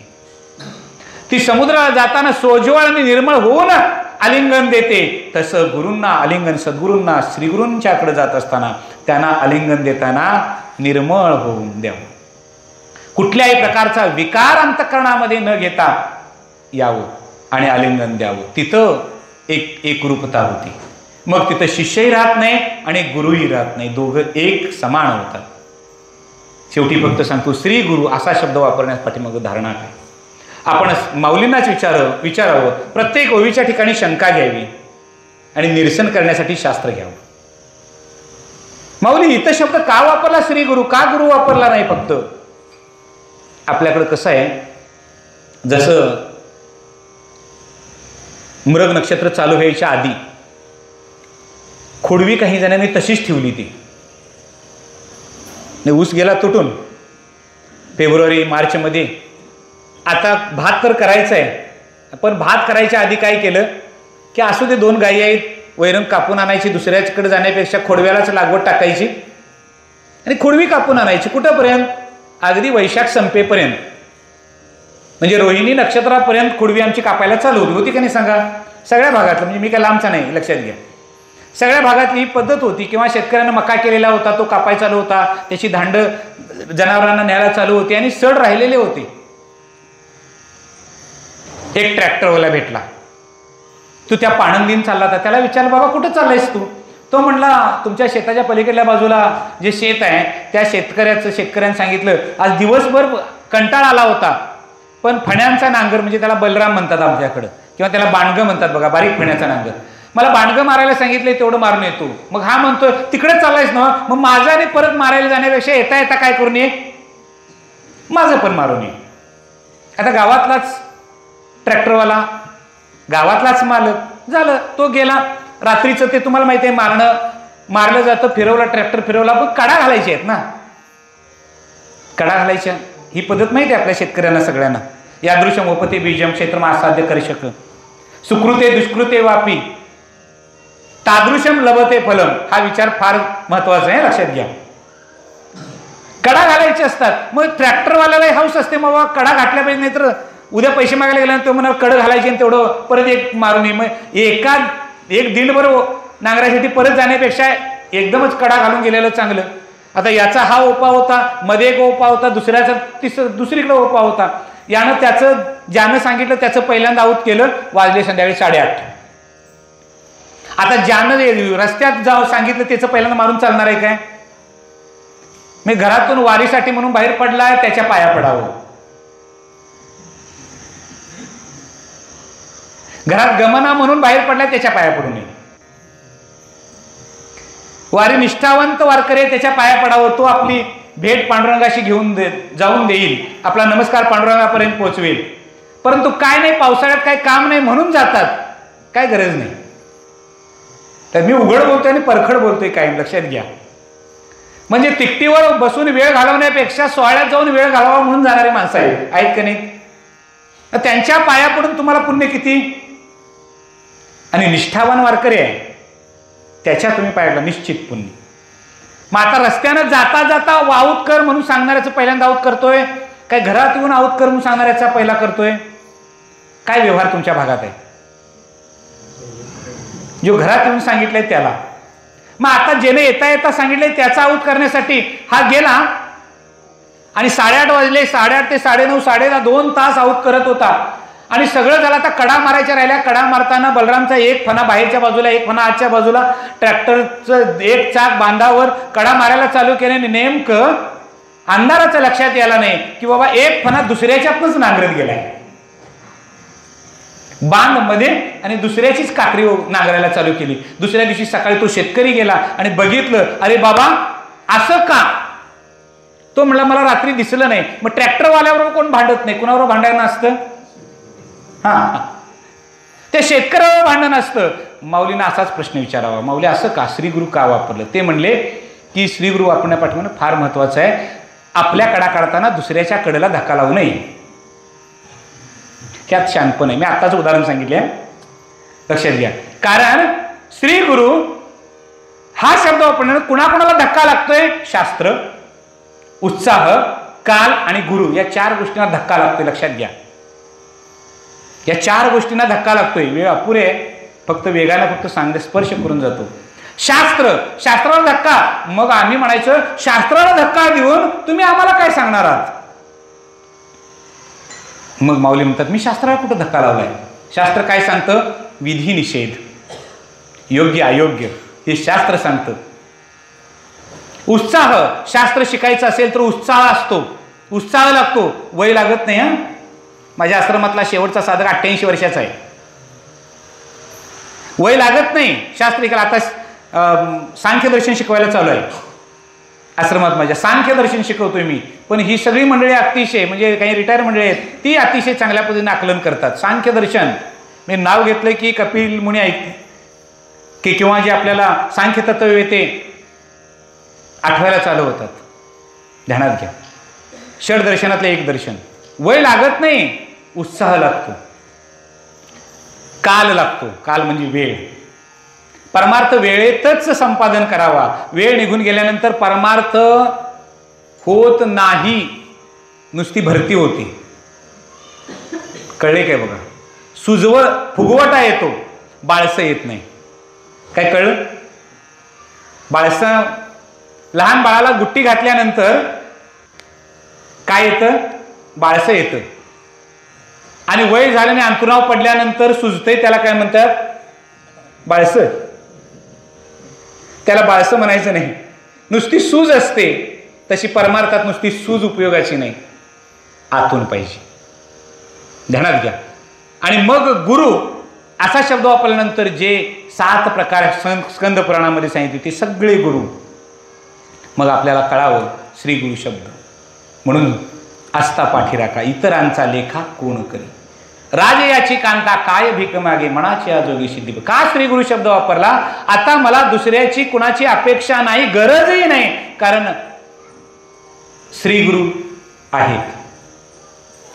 A: ती समुद्राला जाताना सोज्वळ आणि निर्मळ होऊन आलिंगन देते. तसं गुरूंना आलिंगन सद्गुरूंना श्रीगुरूंच्याकडे जात असताना त्यांना आलिंगन देताना निर्मळ होऊन द्यावं. कुठल्याही प्रकारचा विकार अंतःकरणामध्ये न घेता यावं आणि आलिंगन द्यावं. तिथं एक रूपता होती. मग तिथं शिष्यही राहत नाही आणि गुरुही राहत नाही. दोघं एक समान होतात. शेवटी फक्त सांगतो श्री गुरु असा शब्द वापरण्यास पाठीमागं धारणा काय. आपण माऊलींनाच विचारावं. प्रत्येक ओवीच्या ठिकाणी शंका घ्यावी आणि निरसन करण्यासाठी शास्त्र घ्यावं. माऊली इथं शब्द का वापरला श्री गुरु, का गुरु वापरला नाही. फक्त आपल्याकडं कसं आहे, जसं मृग नक्षत्र चालू व्हायच्या आधी खोडवी काही जणांनी तशीच ठेवली. ती ऊस गेला तुटून फेब्रुवारी मार्चमध्ये. आता भात तर करायचा आहे पण भात करायच्या आधी काय केलं की असू दे 2 गायी आहेत वैरण कापून आणायची, दुसऱ्याकडे जाण्यापेक्षा खोडव्यालाच लागवड टाकायची आणि खोडवी कापून आणायची. कुठंपर्यंत? अगदी वैशाख संपेपर्यंत. म्हणजे रोहिणी नक्षत्रापर्यंत खोडवी आमची कापायला चालू होती का नाही सांगा. सगळ्या भागातलं, म्हणजे मी काय लांबचा नाही, लक्षात घ्या. सगळ्या भागातली ही पद्धत होती. किंवा शेतकऱ्यांना मका केलेला होता तो कापाय चालू होता, त्याची धांड जनावरांना न्यायला चालू होती आणि सड राहिलेले होते. एक ट्रॅक्टरवाला भेटला. तू त्या पाणंदीन चालला होता. त्याला विचारलं बाबा कुठं चाललायस तू. तो म्हणला तुमच्या शेताच्या पलीकडल्या बाजूला जे शेत आहे त्या शेतकऱ्यानं सांगितलं आज दिवसभर कंटाळा आला होता पण फण्यांचा नांगर, म्हणजे त्याला बलराम म्हणतात आमच्याकडं, किंवा त्याला बाणगं म्हणतात बघा, बारीक फण्याचा नांगर, मला बाणगं मारायला सांगितलंय तेवढं मारून येतो. मग हा म्हणतोय तिकडेच चाललायस ना, मग माझा आणि परत मारायला जाण्यापेक्षा येता येता काय करून ये, माझं पण मारून ये. आता गावातलाच ट्रॅक्टरवाला, गावातलाच मालक झालं, तो गेला रात्रीचं ते तुम्हाला माहिती आहे, मारलं जातं, फिरवला, ट्रॅक्टर फिरवला, पण कडा घालायचे आहेत ना, कडा घालायच्या. ही पद्धत माहिती आहे आपल्या शेतकऱ्यांना सगळ्यांना. यादृशम उपते बीजम क्षेत्रम आसाध्य कर्षक सुकृते दुष्कृते वापी तादृशम लभते फलम. हा विचार फार महत्वाचा आहे, लक्षात घ्या. कडा घालायचे असतात. मग ट्रॅक्टरवाल्याला हाऊस असते, मग कडा घातल्या पाहिजे, नाही तर उद्या पैसे मागायला गेल्यानंतर म्हणा कडं घालायचे आणि तेवढं परत एक मारून ये. मग एक दिंडभर नांगरासाठी परत जाण्यापेक्षा एकदमच कडा घालून गेलेलं चांगलं. आता याचा हा ओपा होता, मध्ये एक ओपा होता, दुसऱ्याचा दुसरीकडे ओपा होता. यानं त्याचं ज्यानं सांगितलं त्याचं पहिल्यांदा आऊत केलं, वाजले संध्याकाळी 8:30. आता ज्यानं रस्त्यात जाऊ सांगितलं त्याचं पहिल्यांदा मारून चालणार आहे काय? मी घरातून वारीसाठी म्हणून बाहेर पडलाय, त्याच्या पाया पडावं. घरात गमना म्हणून बाहेर पडलाय, त्याच्या पाया पडू नये. वारी निष्ठावंत वारकरी त्याच्या पाया पडावं. तो आपली भेट पांडुरंगाशी घेऊन जाऊन देईल, आपला नमस्कार पांडुरंगापर्यंत पोहोचवेल. परंतु काय नाही, पावसाळ्यात काय काम नाही म्हणून जातात, काय गरज नाही. तर मी उघड बोलतोय आणि परखड बोलतोय, काय लक्षात घ्या. म्हणजे तिकटीवर बसून वेळ घालवण्यापेक्षा सोहळ्यात जाऊन वेळ घालवा म्हणून जाणारी माणसं आहेत का नाही? त्यांच्या पाया पडून तुम्हाला पुण्य किती. आणि निष्ठावान वारकरी आहे त्याच्या तुम्ही पाहिलं निश्चित पुण्य. मग आता रस्त्यानं जाता जाता आऊत कर म्हणून सांगणाऱ्याचं पहिल्यांदा आऊत करतोय, काय घरात येऊन आऊत कर म्हणून सांगणाऱ्याचा पहिला करतोय? काय व्यवहार तुमच्या भागात आहे? जो घरात येऊन सांगितलंय त्याला. मग आता जेने येता येता सांगितलंय त्याचा आऊत करण्यासाठी हा गेला आणि 8:30 वाजले, 8:30 ते 9:30, 10:30 2 तास आऊत करत होता. आणि सगळं झालं. आता कडा मारायच्या राहिल्या. कडा मारताना बलरामचा एक फणा बाहेरच्या बाजूला, एक फणा आजच्या बाजूला, ट्रॅक्टरचं एक चाक बांधावर कडा मारायला चालू केल्याने नेमकं अंधाराचं लक्षात यायला नाही की बाबा एक फणा दुसऱ्याच्यातच नांगरत गेलाय बांध मध्ये, आणि दुसऱ्याचीच काकरी नांगरायला चालू केली. दुसऱ्या दिवशी सकाळी तो शेतकरी गेला आणि बघितलं, अरे बाबा असं का? तो म्हणला मला रात्री दिसलं नाही. मग ट्रॅक्टरवाल्याबरोबर कोण भांडत नाही, कुणाबरोबर भांडायला असतं? हा, त्या शेतकऱ्यावर भांडण असतं. माऊलीनं असाच प्रश्न विचारावा, माऊली असं का, श्रीगुरु का वापरलं? ते म्हणले की श्रीगुरु वापरण्यापाठीमागे फार महत्वाचं आहे, आपल्या कडा काढताना दुसऱ्याच्या कडेला धक्का लावू नये. त्यात शांतपण आहे. मी आत्ताच उदाहरण सांगितले, लक्षात घ्या. कारण श्रीगुरु हा शब्द वापरण्यानं कुणाकुणाला धक्का लागतोय? शास्त्र, उत्साह, काल आणि गुरु या 4 गोष्टींना धक्का लागतोय. लक्षात घ्या, या 4 गोष्टींना धक्का लागतोय. वेळ अपुरे, फक्त वेगाने फक्त सांगणे स्पर्श करून जातो. शास्त्राला धक्का. मग आम्ही म्हणायचं शास्त्राला धक्का देऊन तुम्ही आम्हाला काय सांगणार आहात? मग माऊली म्हणतात मी शास्त्राला कुठं धक्का लावलाय? शास्त्र काय सांगतं? विधी निषेध, योग्य अयोग्य हे शास्त्र सांगतं. उत्साह, शास्त्र शिकायचं असेल तर उत्साह असतो, उत्साह लागतो, वय लागत नाही. हा, माझ्या आश्रमातला शेवटचा साधक 88 वर्षाचा आहे, वय लागत नाही. शास्त्र आता सांख्य दर्शन शिकवायला चालू आहे आश्रमात माझ्या. सांख्य दर्शन शिकवतोय मी. पण ही सगळी मंडळी अतिशय, म्हणजे काही रिटायर मंडळी आहेत, ती अतिशय चांगल्या पद्धतीने आकलन करतात. सांख्य दर्शन मी नाव घेतलं की कपिल मुनी की किंवा जे आपल्याला सांख्य तत्व येते आठवायला चालू होतात. ध्यानात घ्या, षड दर्शनातलं एक दर्शन. वय लागत नाही, उत्साह लागतो, काल लागतो. काल म्हणजे वेळ. परमार्थ वेळेतच संपादन करावा. वेळ निघून गेल्यानंतर परमार्थ होत नाही, नुसती भरती होते. कळले काय बघा? फुगवटा येतो, बाळसं येत नाही. काय कळलं? बाळसं, लहान बाळाला गुट्टी घातल्यानंतर काय येतं? बाळसं येतं. आणि वय झाल्याने अंतुराव पडल्यानंतर सुजते, त्याला काय म्हणतात? बाळसं. त्याला बाळसं म्हणायचं नाही, नुसती सूज असते. तशी परमार्थात नुसती सूज उपयोगाची नाही, आतून पाहिजे. ध्यानात घ्या. आणि मग गुरु असा शब्द वापरल्यानंतर जे 7 प्रकार स्कंद पुराणामध्ये सांगितले ते सगळे गुरु. मग आपल्याला कळावं श्री गुरु शब्द. म्हणून आस्था पाठी राखा, इतरांचा लेखा कोण करी. राजयाची कांता काय भीक मागे मनाची आजोगी सिद्धी. का श्री गुरु शब्द वापरला? आता मला दुसऱ्याची कुणाची अपेक्षा नाही, गरजही नाही, कारण श्री गुरु आहेत.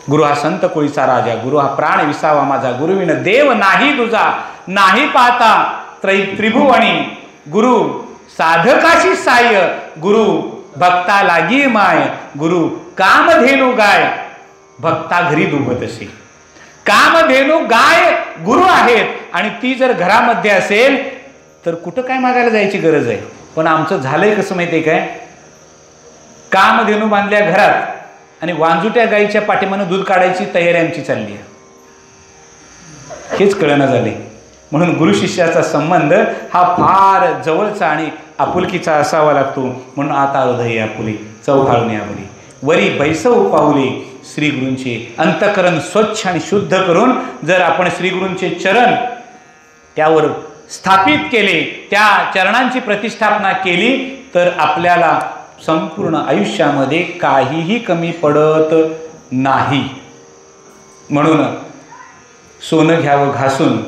A: गुरु हा संत कोळीचा राजा, गुरु हा प्राण विसावा माझा, गुरुविन देव नाही तुझा, नाही पाहता त्रिभुवनी, गुरु साधकाशी साह्य, गुरु भक्ता लागी माय, गुरु कामधेनु गाय भक्ता घरी दुभत असे. कामधेनु गाय गुरु आहेत आणि ती जर घरामध्ये असेल तर कुठं काय मागायला जायची गरज आहे. पण आमचं झालंय कसं माहितीये काय? कामधेनु बांधल्या घरात आणि वांजुट्या गाईच्या पाठीमानं दूध काढायची तयारी आमची चालली आहे. हेच कळना झाले. म्हणून गुरु शिष्याचा संबंध हा फार जवळचा आणि आपुलकीचा असावा लागतो. म्हणून आता हृदय आपुले चौघाळून आपुली वरी बैसव पाऊले. श्री गुरूंचे अंतकरण स्वच्छ आणि शुद्ध करून जर आपण श्री गुरूंचे चरण त्यावर स्थापित केले, त्या चरणांची प्रतिष्ठापना केली, तर आपल्याला संपूर्ण आयुष्यामध्ये काहीही कमी पडत नाही. म्हणून सोनं घ्यावं घासून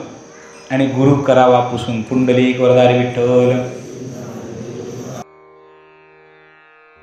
A: आणि गुरु करावा पुसून. पुंडलिक वरदारी विठ्ठल.